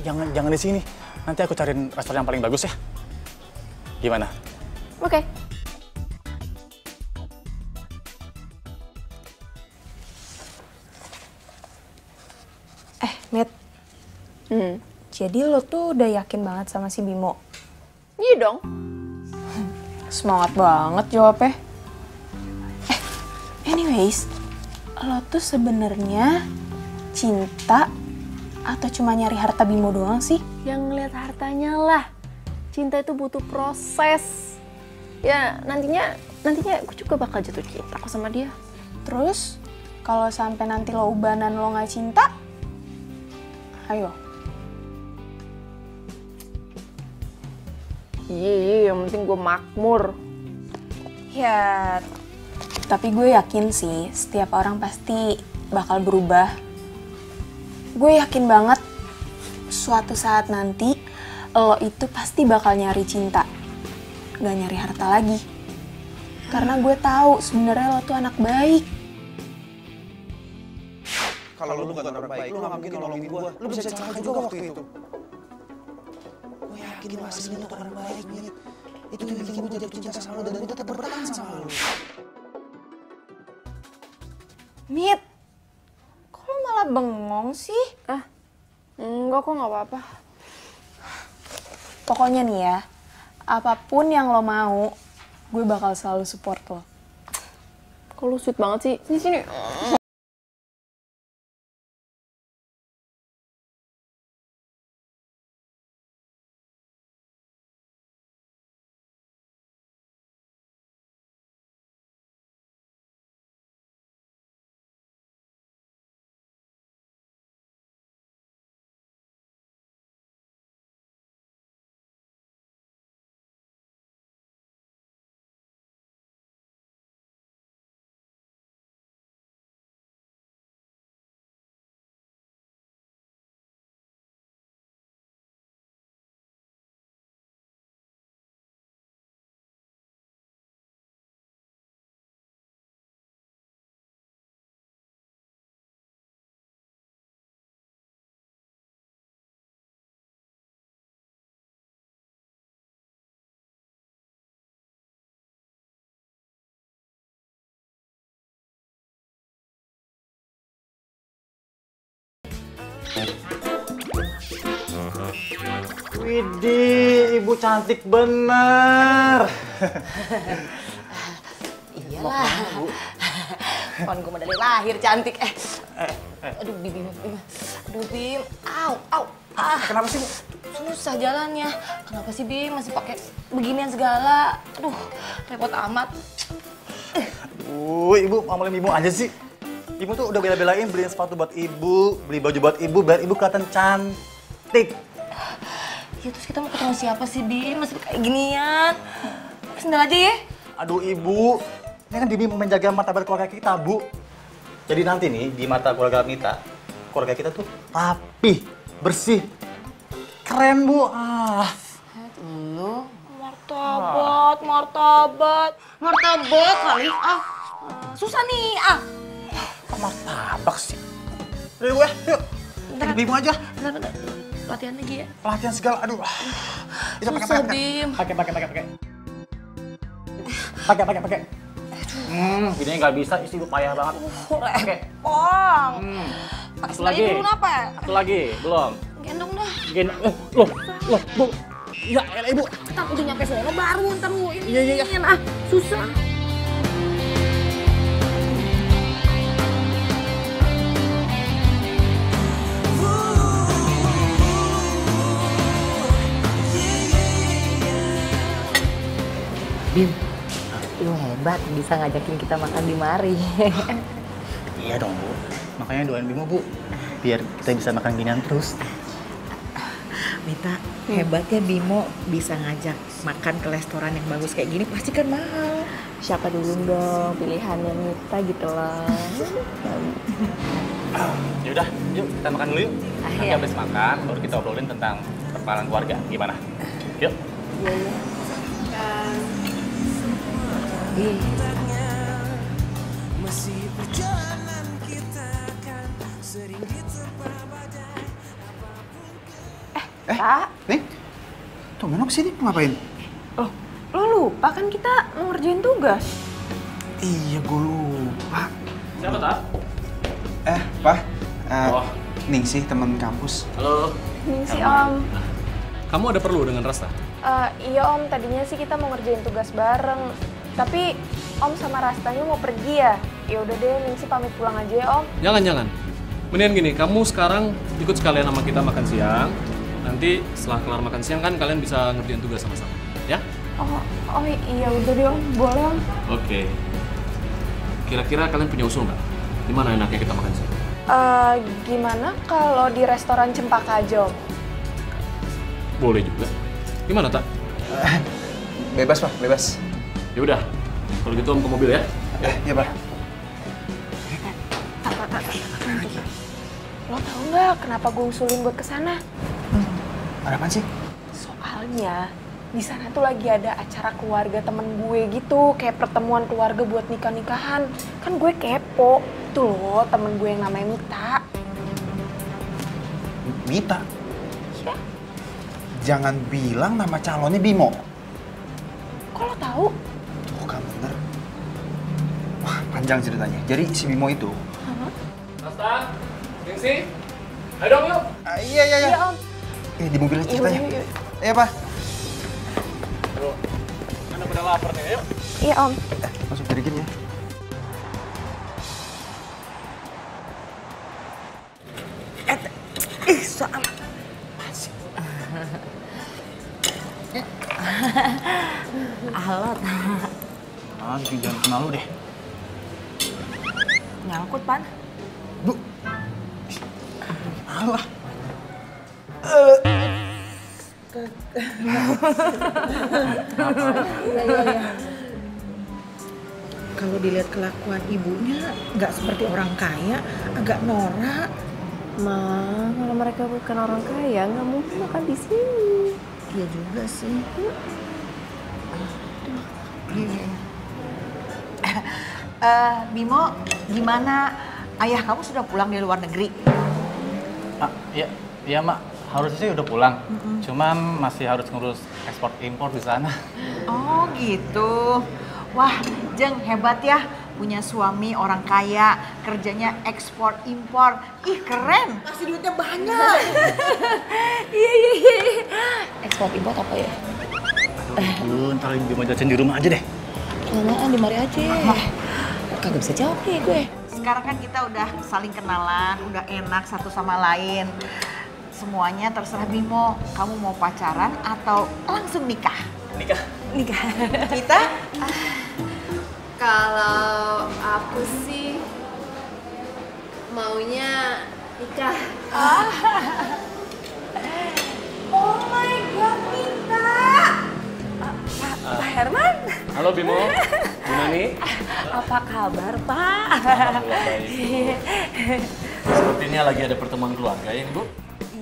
Jangan di sini. Nanti aku cariin restoran yang paling bagus ya. Gimana? Oke. Met. Jadi lo tuh udah yakin banget sama si Bimo? Iya dong. Semangat banget jawabnya. Anyways, lo tuh sebenarnya cinta atau cuma nyari harta Bimo doang sih? Yang ngeliat hartanya lah. Cinta itu butuh proses. Ya nantinya gue juga bakal jatuh cinta kok sama dia. Terus kalau sampai nanti lo ubanan lo nggak cinta, ayo. Iya, yang penting gue makmur. Ya, tapi gue yakin sih setiap orang pasti bakal berubah. Gue yakin banget suatu saat nanti lo itu pasti bakal nyari cinta, gak nyari harta lagi. Karena gue tahu sebenarnya lo tuh anak baik. Kalau lu bukan orang baik, lu gak mungkin nolongin gue. Lu bisa celaka juga waktu itu. Gue yakin lu asli tuh orang baik, Mit. Itu yang bikin gue jadi cinta sama lu dan gue tetap bertahan sama lu. Mit, kok lo malah bengong sih? Enggak kok, nggak apa-apa. Pokoknya nih ya, apapun yang lo mau, gue bakal selalu support lo. Kok lu sweet banget sih? Sini. Widih, ibu cantik bener. Iyalah. Kon gue dari lahir cantik. Aduh Bim. Aduh Bim. Au. Kenapa sih, Bu? Susah jalannya. Kenapa sih Bim masih pakai beginian segala? Aduh, repot amat. Ibu ngomongin ibu aja sih. Ibu tuh udah bela-belain beliin sepatu buat ibu, beli baju buat ibu, biar ibu kelihatan cantik. Ya terus kita mau ketemu siapa sih Bim? Masih kayak ginian. Sendal aja ya. Aduh ibu, ini kan Bibi mau menjaga martabat keluarga kita, Bu. Jadi nanti nih di mata keluarga kita tuh rapi, bersih, keren Bu. Lu martabat kali. Susah nih. Martabak sih. Udah Bu ya, yuk. Kita Bimu aja. Bentar. Latihan lagi ya. Latihan segala, aduh. Susah Bim. Pakai. Videonya nggak bisa, isi ibu payah banget. Oke. Pakai sendalnya dulu kenapa? Satu lagi, belum. Gendong dah. Loh, Bu. Ya, elah Ibu. Ntar udah nyampe sono baru ntar lu ini. Iya. Susah. Bim, lu hebat bisa ngajakin kita makan di mari. Iya dong Bu, makanya doain Bimo Bu, biar kita bisa makan ginian terus. Mita, hebatnya Bimo bisa ngajak makan ke restoran yang bagus kayak gini, pasti kan mahal. Siapa dulu dong pilihannya Mita gitu loh. Yaudah, yuk kita makan dulu yuk. Nanti habis makan, baru kita obrolin tentang perkembangan keluarga, gimana? Yuk. Iya. Masih perjalanan kita kan sering diterpa badai. Kak, Nih, tuh Meno kesini ngapain? Lo lupa kan kita mau ngerjain tugas? Iya, gue lupa. Siapa, Tak? Pak. Ningsih, teman kampus. Halo. Ningsih Om. Kamu ada perlu dengan Rasta? Iya Om, tadinya sih kita mau ngerjain tugas bareng. Tapi Om sama Rastanya mau pergi ya? Ya udah deh, Ningsih pamit pulang aja ya Om. Jangan. Mendingan gini, kamu sekarang ikut sekalian sama kita makan siang. Nanti setelah kelar makan siang kan kalian bisa ngerjain tugas sama-sama, ya? Oh iya udah deh Om, boleh Om. Oke. Kira-kira kalian punya usul nggak? Di mana enaknya kita makan siang? Gimana kalau di restoran Cempaka aja Om? Boleh juga. Gimana, Tak? Bebas, Pak, bebas. Ya udah. Kalau gitu Om ke mobil ya. Iya, Pak. Lo tau nggak kenapa gue usulin buat kesana? Ada apaan sih? Soalnya di sana tuh lagi ada acara keluarga temen gue gitu, kayak pertemuan keluarga buat nikah-nikahan. Kan gue kepo. Tuh loh, temen gue yang namanya Mita. Mita? Iya. Jangan bilang nama calonnya Bimo. Kok lo tahu? Tuh kan bener. Wah, panjang ceritanya. Jadi si Bimo itu... Rasta, Ningsih, ayo dong yuk. Iya. Iya Om. Di mobil aja ceritanya. Yuk. Iya, Pak. Anda udah lapar nih, ayo. Iya Om. Masuk jadikin ya. Soal alot. Jangan kenal lu deh. Nyangkut, Pan. Bu. Alah. Iya. Kalau dilihat kelakuan ibunya, nggak seperti orang kaya, agak norak. Ma, kalau mereka bukan orang kaya, nggak mungkin makan di sini. Iya juga sih. Bimo, gimana? Ayah kamu sudah pulang dari luar negeri? Iya Mak, harusnya sih udah pulang. Cuman masih harus ngurus ekspor impor di sana. Oh gitu. Wah, Jeng hebat ya. punya suami orang kaya, kerjanya ekspor impor. Ih keren. Masih duitnya banyak. Iya. Ekspor import apa ya? Ntar Bimo jajan di rumah aja deh. Kenalan di mari aja. Kagak bisa jawab nih gue. Sekarang kan kita udah saling kenalan, udah enak satu sama lain. Semuanya terserah Bimo. Kamu mau pacaran atau langsung nikah? Nikah. Kita? Kalau aku sih maunya nikah. Oh my god, Mita. Pak Herman. Halo Bimo, Bu Nani. Apa kabar, Pak? Alhamdulillah baik. Sepertinya lagi ada pertemuan keluarga ya, Bu?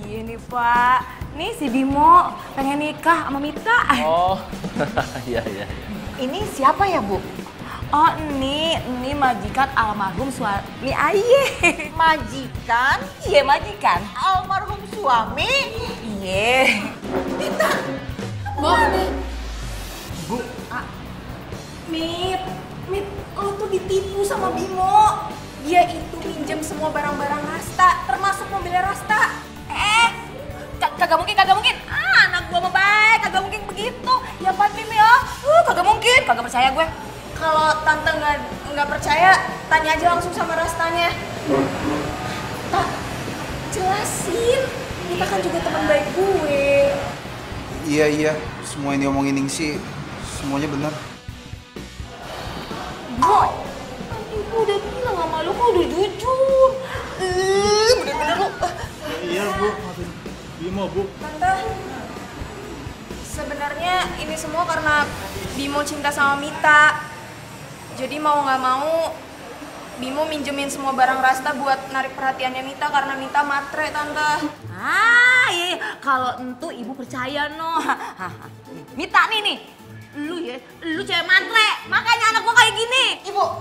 Iya nih, Pak. Nih si Bimo pengen nikah sama Mita. Oh, iya. Ini siapa ya, Bu? Oh, ini majikan almarhum suami Aye. Majikan? Iya, majikan. Almarhum suami? Iya. Mita! Bu. Mit, lo tuh ditipu sama Bimo. Dia itu minjem semua barang-barang Rasta, termasuk mobilnya Rasta. Kagak mungkin. Anak gua mah baik, kagak mungkin begitu. Ya Pak Bim ya, kagak mungkin, kagak percaya gue. Kalau tante nggak percaya, tanya aja langsung sama Rastanya. Tak, jelasin. Kita kan juga teman baik gue. Iya, semua yang diomongin Ningsi, semuanya benar. Boy, tadi gue udah bilang sama lu, kok udah jujur. Bener-bener lu. Iya, Bu. Bimo, Bu. Tante, sebenarnya ini semua karena Bimo cinta sama Mita. Jadi mau nggak mau, Bimo minjemin semua barang Rasta buat narik perhatiannya Mita karena Mita matre, Tante. Iya. Kalau entu ibu percaya no. Mita nih. Lu cewek matre. Makanya anak gua kayak gini.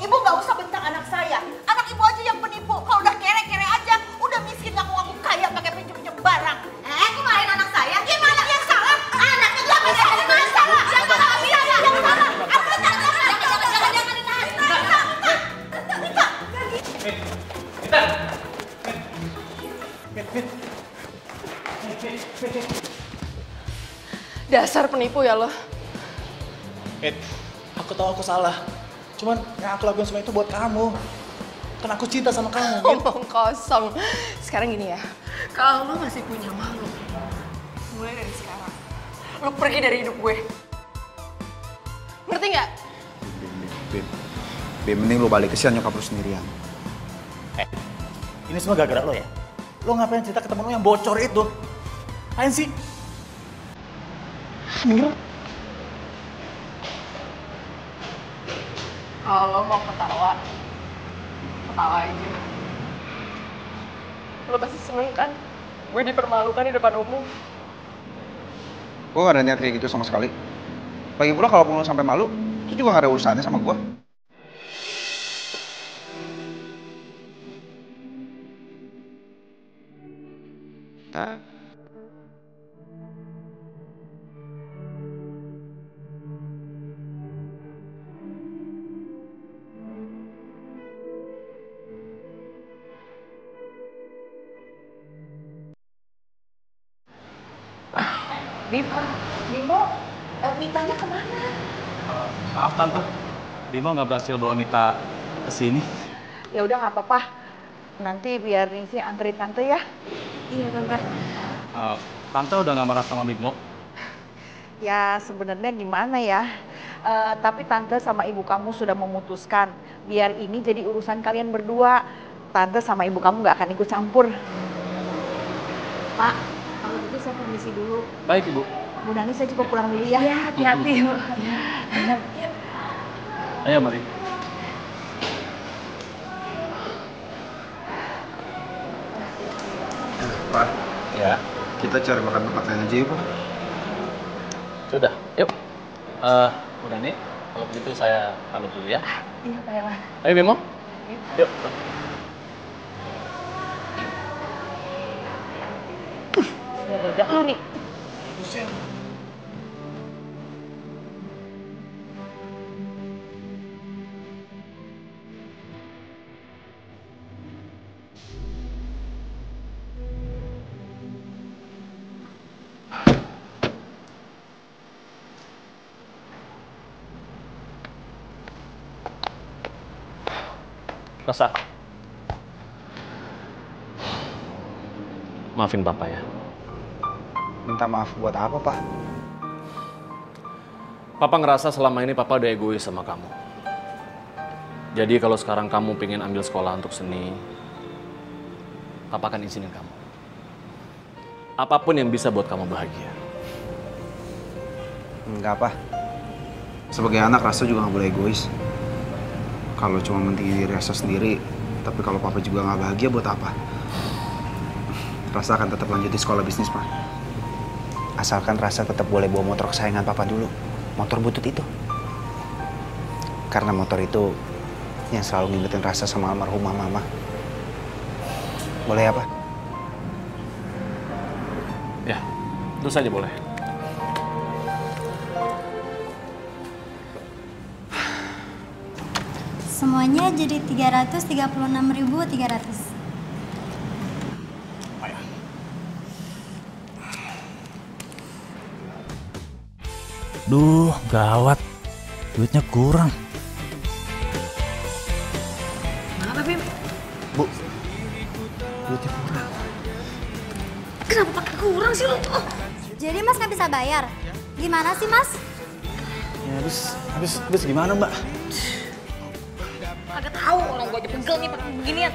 Ibu nggak usah bentang anak saya. Anak ibu aja yang penipu. Kalau udah kere-kere aja, udah miskin ngaku-ngaku kaya pakai pinjem-pinjem barang. Kok marahin anak saya? Gimana yang salah? Anaknya yang salah. Yang salah. Yang salah. Dasar penipu ya lo. Aku tahu aku salah. Cuman yang aku lakuin semua itu buat kamu. Kan aku cinta sama kamu, Mit. Omong kosong. Sekarang gini ya, kalau lo masih punya malu, mulai dari sekarang, lo pergi dari hidup gue. Ngerti nggak? Bim, mending lu balik ke sini nyokap lu sendirian. Ini semua gara-gara lo ya? Lo ngapain cerita ke temen lo yang bocor itu? Apaan sih? Kalau lo mau ketawa aja. Lo pasti seneng kan? Gue dipermalukan di depan umum. Gue gak ada niat kayak gitu sama sekali. Lagi pula kalaupun lu sampai malu, itu juga gak ada urusannya sama gue. Bimo, Mitanya kemana? Maaf Tante, Bimo nggak berhasil bawa Mita ke sini. Ya udah nggak apa-apa. Nanti biar Ningsi anterin Tante ya. Iya, Tante. Tante udah nggak marah sama Bimo? Ya sebenarnya gimana ya? Tapi Tante sama ibu kamu sudah memutuskan biar ini jadi urusan kalian berdua. Tante sama ibu kamu nggak akan ikut campur. Pak, kalau gitu saya permisi dulu. Baik Ibu. Bu Nani saya juga pulang dulu ya. Hati-hati. Ayo mari. Pak, Ya. kita cari makan tempat lain aja yuk, Pak. Sudah, yuk. Bu Nani, kalau begitu saya pamit dulu ya. Iya, Pak Herman. Ayo Bimo. Yuk. Ya udah lu nih. Rasa. Maafin Papa ya. Minta maaf buat apa, Pak? Papa ngerasa selama ini Papa udah egois sama kamu. Jadi kalau sekarang kamu pengen ambil sekolah untuk seni, Papa akan izinin kamu. Apapun yang bisa buat kamu bahagia. Enggak, Pak. Sebagai anak, Rasa juga nggak boleh egois. Kalau cuma mentingin diri Rasa sendiri, tapi kalau Papa juga nggak bahagia, buat apa? Rasa akan tetap lanjut di sekolah bisnis, Pak. Asalkan Rasa tetap boleh bawa motor kesayangan Papa dulu. Motor butut itu. Karena motor itu yang selalu ngingetin Rasa sama almarhumah Mama. Boleh ya, Pak? Ya, itu saja boleh. Semuanya jadi 336.300. Duh, gawat. Duitnya kurang. Kenapa, Bim? Bu, duitnya kurang. Kenapa pakai kurang sih lo tuh? Jadi Mas nggak bisa bayar? Gimana sih Mas? Ya habis gimana Mbak? Kagak tahu, orang gua aja pegel nih pakai beginian.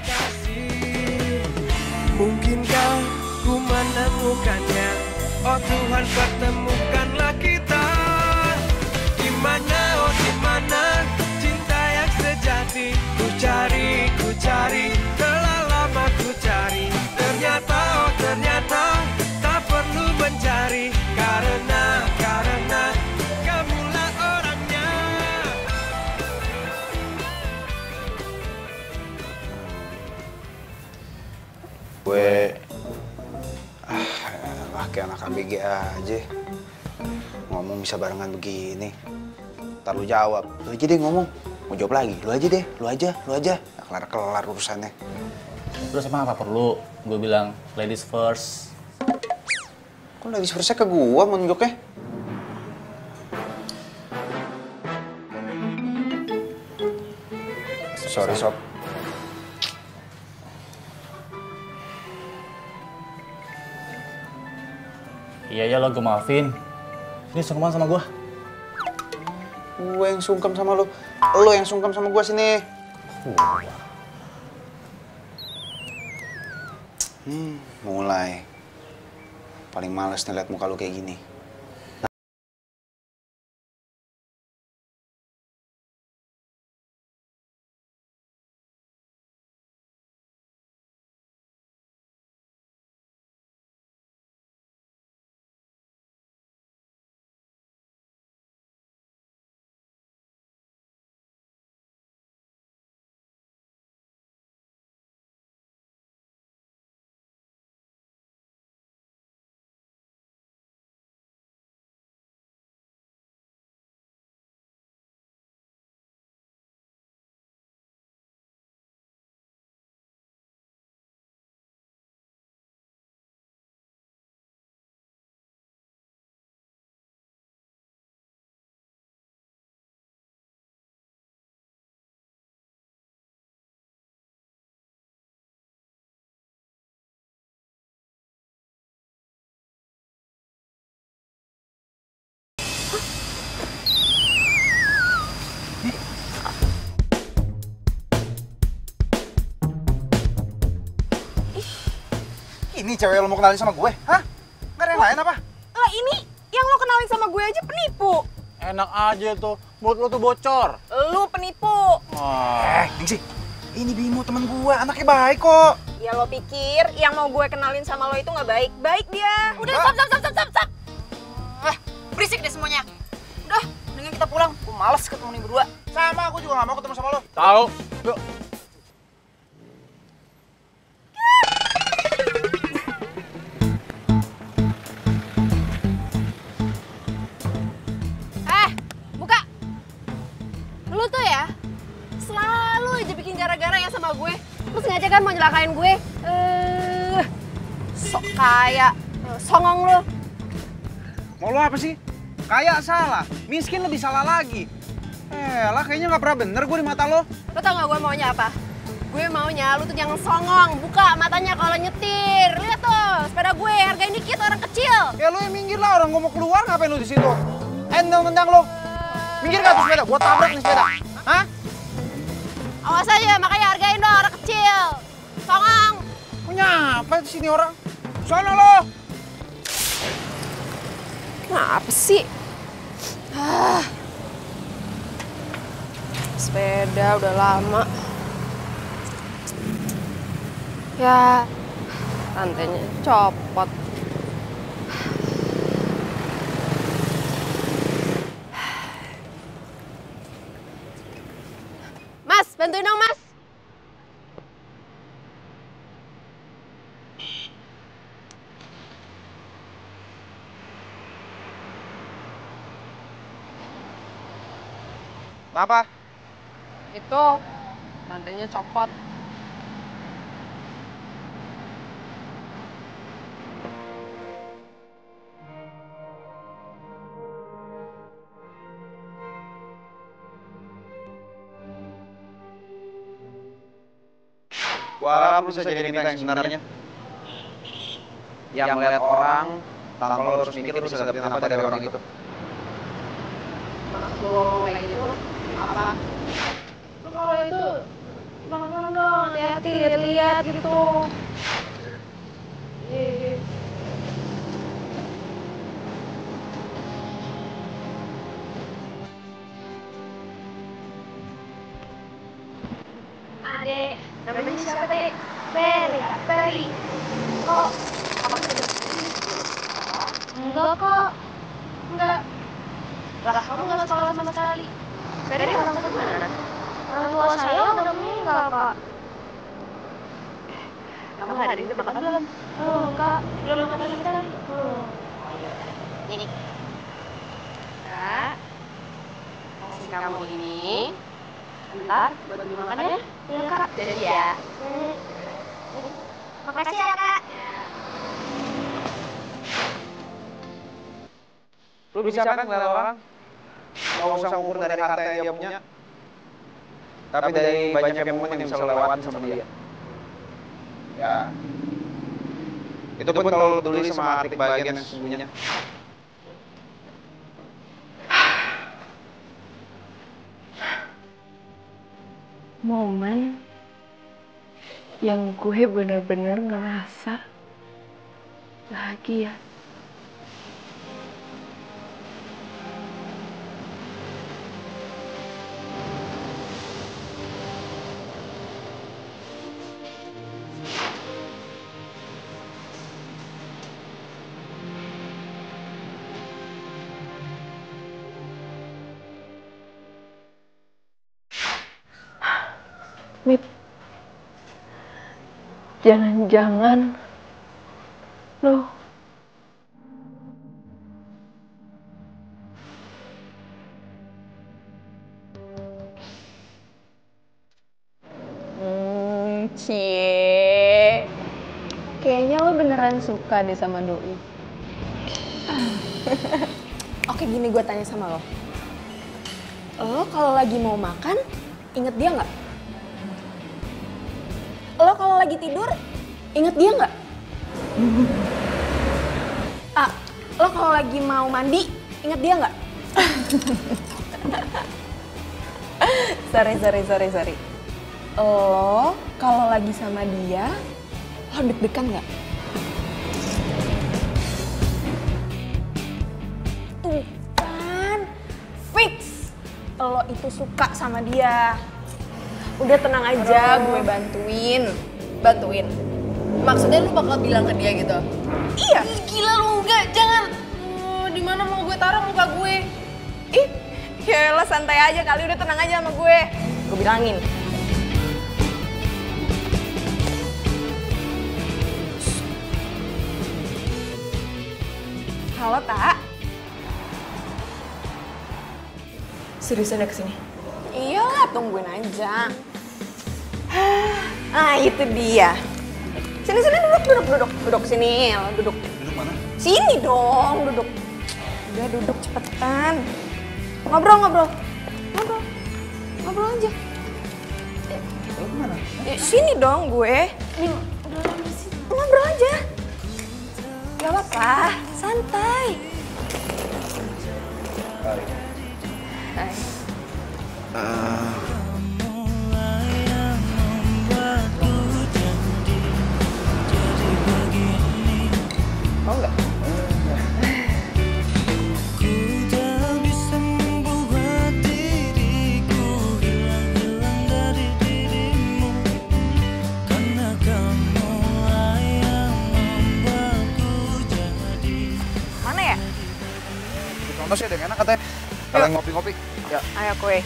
Mungkinkah ku menemukannya? Oh Tuhan, pertemukanlah kita. Di mana, oh di mana cinta yang sejati? Ku cari, telah lama ku cari. Ternyata, oh ternyata tak perlu mencari. Karena kamulah orangnya. Gue kayak anak ABG aja. Ngomong bisa barengan begini. Ntar lu jawab. Lu aja deh ngomong. Mau jawab lagi. Lu aja deh. Lu aja. Gak kelar-kelar urusannya. Terus emang apa perlu gue bilang ladies first? Kok ladies firstnya ke gua mau nunjuknya? Sorry, Sob. Iya ya lo, gue maafin. Ini sungkeman sama gue. Gue yang sungkem sama lo. Lo yang sungkem sama gue sini. Mulai. Paling males nih liat muka lo kayak gini. Ini cewek lo mau kenalin sama gue? Hah? Gak ada yang lain apa? Lah ini yang lo kenalin sama gue aja penipu. Enak aja tuh, mulut lo tuh bocor. Lu penipu. Dingsi, ini Bimo teman gue, anaknya baik kok. Ya lo pikir yang mau gue kenalin sama lo itu nggak baik? Baik dia. Udah, stop. Berisik deh semuanya. Udah, mendingan kita pulang. Gue males ketemu nih berdua. Sama, aku juga gak mau ketemu sama lo. Tahu? Yuk. Buka. Lu tuh ya selalu aja bikin gara-gara ya sama gue. Lu sengaja kan mau nyelakain gue. Sok kaya, songong lu. Mau lo apa sih? Kaya salah, miskin lebih salah lagi. Lah kayaknya gak pernah bener gue di mata lo. Lo tau gak gue maunya apa? Gue maunya lu tuh jangan songong, buka matanya kalau nyetir. Lihat tuh, sepeda gue hargain dikit orang kecil. Ya lu yang minggir lah, orang gua mau keluar ngapain lu di situ? Tendang lu. Minggir gak tuh sepeda? Gua tabrak nih sepeda. Hah? Awas aja, makanya hargain dong orang kecil. Songong. Punya apa di sini orang? Sono lo. Kenapa sih? Sepeda udah lama. Ya, rantainya copot. Mas, bantuin dong, Mas. Apa? Itu, rantainya copot. Gua harap lu bisa jadi kita yang sebenarnya. Yang melihat orang, tanpa lo harus mikir lu bisa dapetin apa dari orang itu. Maksud kayak gitu apa? Lu kalau itu pelan-pelan dong, hati-hati, lihat-lihat gitu. Adek, namanya siapa, Dek? Peri. Kok? Apa sih? Enggak kok. Enggak. Lah, kamu nggak sekolah sama sekali. Peri orang tua mana? Orang tua saya udah meninggal, Kak. Kamu hari ini makan belum? Enggak. Belum makan sama sekali. Ini. Kak, kasih kamu ini. Bentar, buat beli makan ya. Iya, Kak. Jadi ya. Makasih ya, Kak. Lu bisa kan ngeliat orang? Gak usah ukur dari harta yang dia punya. Tapi dari banyaknya momen yang bisa lo lewatin sama dia. Ya. Itu pun kalau lo peduli sama arti kebahagiaan yang sesungguhnya. Momen yang gue bener-bener ngerasa bahagia. Mit, jangan-jangan lo Cie, kayaknya lo beneran suka deh sama Doi. Oke, gini gue tanya sama lo. Lo kalau lagi mau makan, inget dia nggak? Lo kalau lagi tidur, inget dia nggak? Lo kalau lagi mau mandi, inget dia nggak? Sorry. Lo kalau lagi sama dia, lo deg-degan nggak? Tuh kan, fix. Lo itu suka sama dia. Udah tenang aja, gue bantuin. maksudnya lu bakal bilang ke dia gitu? Iya. Gila lu, enggak, jangan. Di mana mau gue taruh muka gue? Ih, ya lo santai aja kali, udah tenang aja sama gue. Gue bilangin. Halo, Tak. Seriusan ya kesini? Iyalah, tungguin aja. Ah, itu dia. Sini, duduk sini, duduk. Duduk mana? Sini dong, duduk. Udah duduk cepetan. Ngobrol aja. Gimana? Sini dong gue. Ngobrol aja. Gak apa-apa, santai. Hai. Mau nggak? Mana ya? Di kampus ya, ada yang enak katanya. Kalian ngopi-ngopi. Ya. Ayo kue.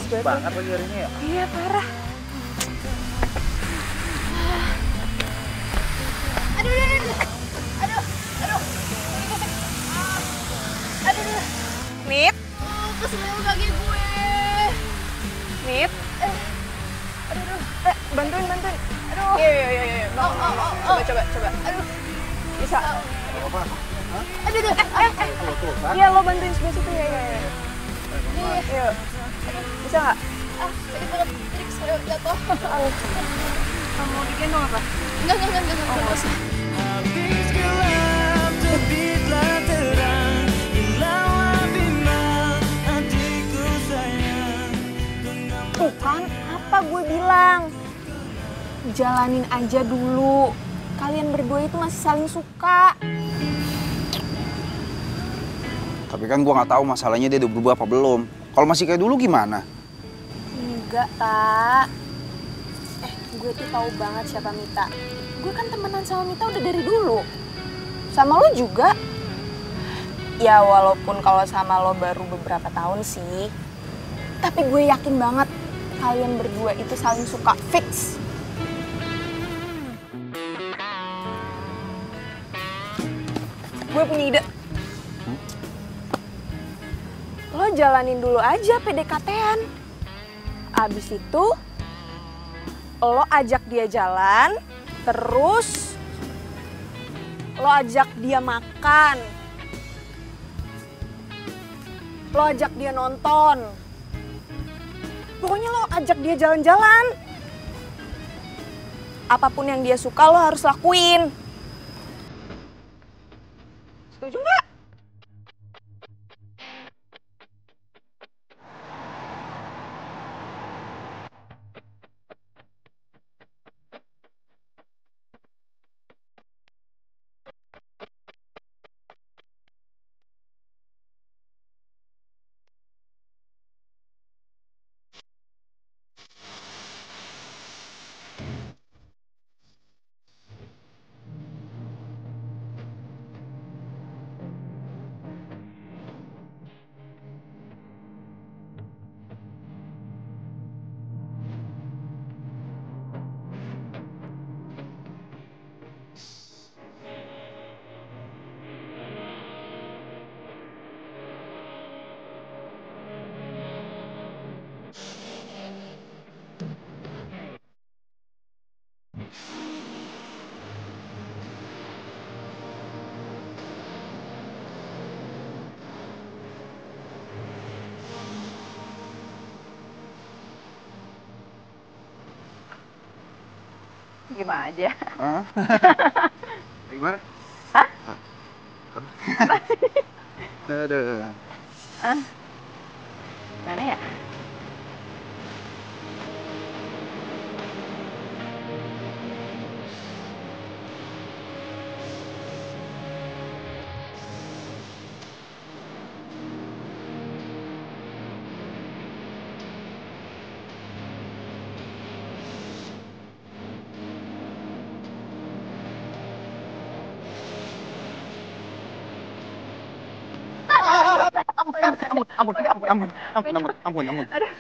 Banget lagi hari ini ya. Iya, parah. Aduh. Nip. Kesenangan kaki gue. Nip. Aduh. Bantuin. Aduh. Iya. Coba. Aduh. Bisa. Apa? Aduh. Tuh, kan? Iya, lo bantuin sebelah situ ya. Iya. Bisa nggak? Sakit banget. Trik saya jatuh. Kamu mau digendong apa? Enggak usah. Habis gelap terbitlah terang, hilanglah bimbang hatiku sayang. Tuh kan, apa gue bilang? Jalanin aja dulu. Kalian berdua itu masih saling suka. Tapi kan gua nggak tahu masalahnya dia udah berubah apa belum. Kalau masih kayak dulu gimana? Enggak, Tak. Gue tuh tahu banget siapa Mita. Gue kan temenan sama Mita udah dari dulu. Sama lo juga. Ya walaupun kalau sama lo baru beberapa tahun sih. Tapi gue yakin banget kalian berdua itu saling suka, fix. Gue punya ide. Lo jalanin dulu aja PDKT-an. Abis itu, lo ajak dia jalan, terus lo ajak dia makan. Lo ajak dia nonton. Pokoknya lo ajak dia jalan-jalan. Apapun yang dia suka lo harus lakuin. Setuju nggak? Gimana aja? Hah? Gimana? Hah? Aduh. Mana ya?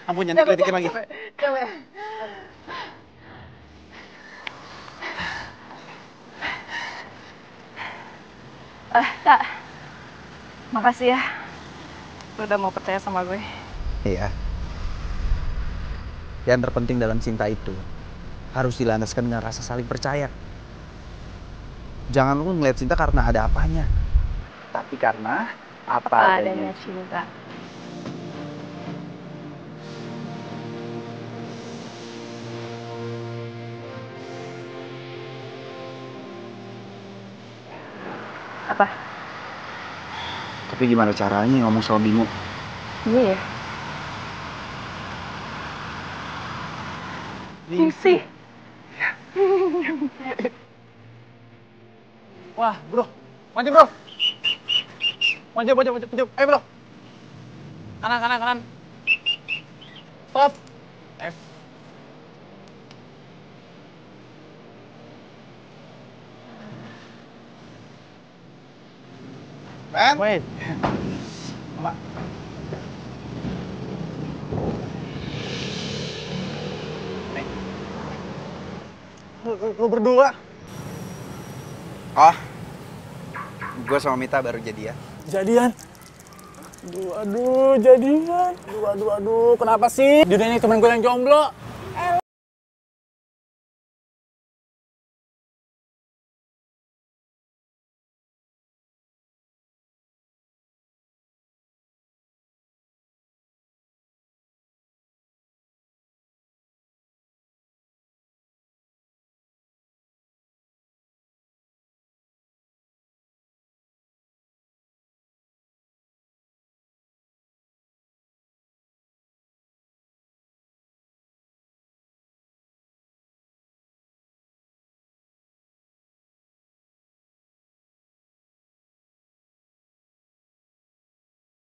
Ampun, jangan dikritik lagi. Coba. Kak, makasih ya. Lu udah mau percaya sama gue. Iya. Yang terpenting dalam cinta itu harus dilandaskan dengan rasa saling percaya. Jangan lu ngeliat cinta karena ada apanya, tapi karena apa adanya cinta. Apa? Tapi gimana caranya ngomong sama Bimo? Iya ya. Sih. Wah, bro. Maju, bro. Maju. Ayo, bro. Kanan. Stop. Ben? Wait. Lu berdua? Oh, gue sama Mita baru jadian. Jadian? Aduh, jadian. Aduh, kenapa sih? Dunia ini temen gue yang jomblo.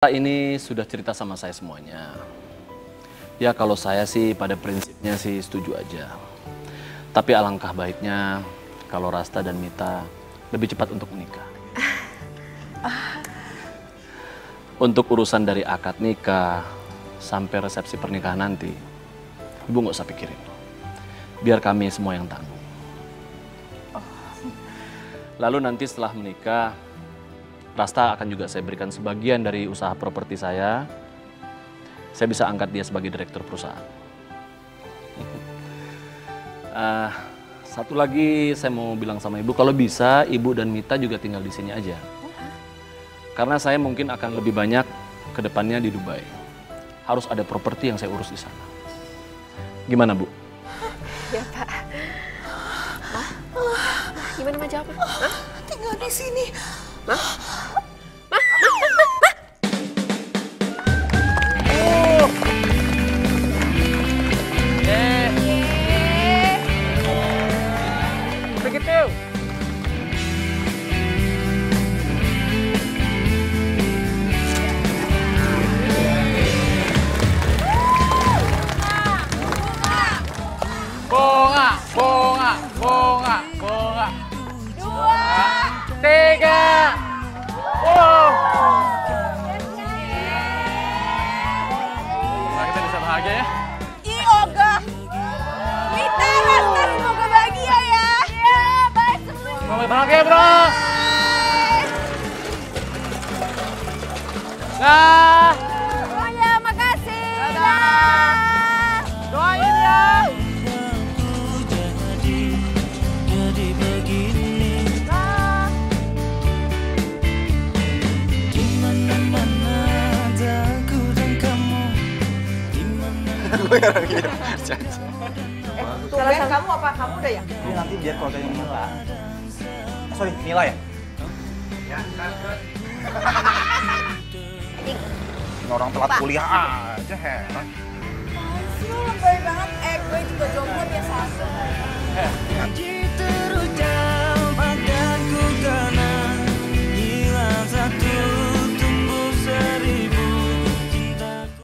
Ini sudah cerita sama saya semuanya. Ya kalau saya sih pada prinsipnya sih setuju aja. Tapi alangkah baiknya kalau Rasta dan Mita lebih cepat untuk menikah. Untuk urusan dari akad nikah sampai resepsi pernikahan nanti, Ibu nggak usah pikirin. Biar kami semua yang tanggung. Lalu nanti setelah menikah, Rasta akan juga saya berikan sebagian dari usaha properti saya. Saya bisa angkat dia sebagai direktur perusahaan. Satu lagi saya mau bilang sama Ibu, kalau bisa Ibu dan Mita juga tinggal di sini aja. Karena saya mungkin akan lebih banyak ke depannya di Dubai. Harus ada properti yang saya urus di sana. Gimana, Bu? Ya, Pak. Mah? Gimana mah jawabnya? Hah? Tinggal di sini. Mah? Begitu. Bunga. 2, 3. Wow. Nah, kita bisa bahagia ya. Ih, Oga. Mita, Rasta, semoga bahagia ya. Iya, bye semua. Semoga bahagia, bro. Nah. Semuanya, makasih. Dadah. Doain ya. Jadi begini, di mana-mana ada aku dan kamu, di mana. Gue orang gitu. Tumben kamu apa? Kamu udah ya? Ini nanti biar keluarganya Mila. Sorry, Mila ya? Ya, ini orang telat kuliah aja, heran. Lu lebay banget. Gue juga jomblo biasa.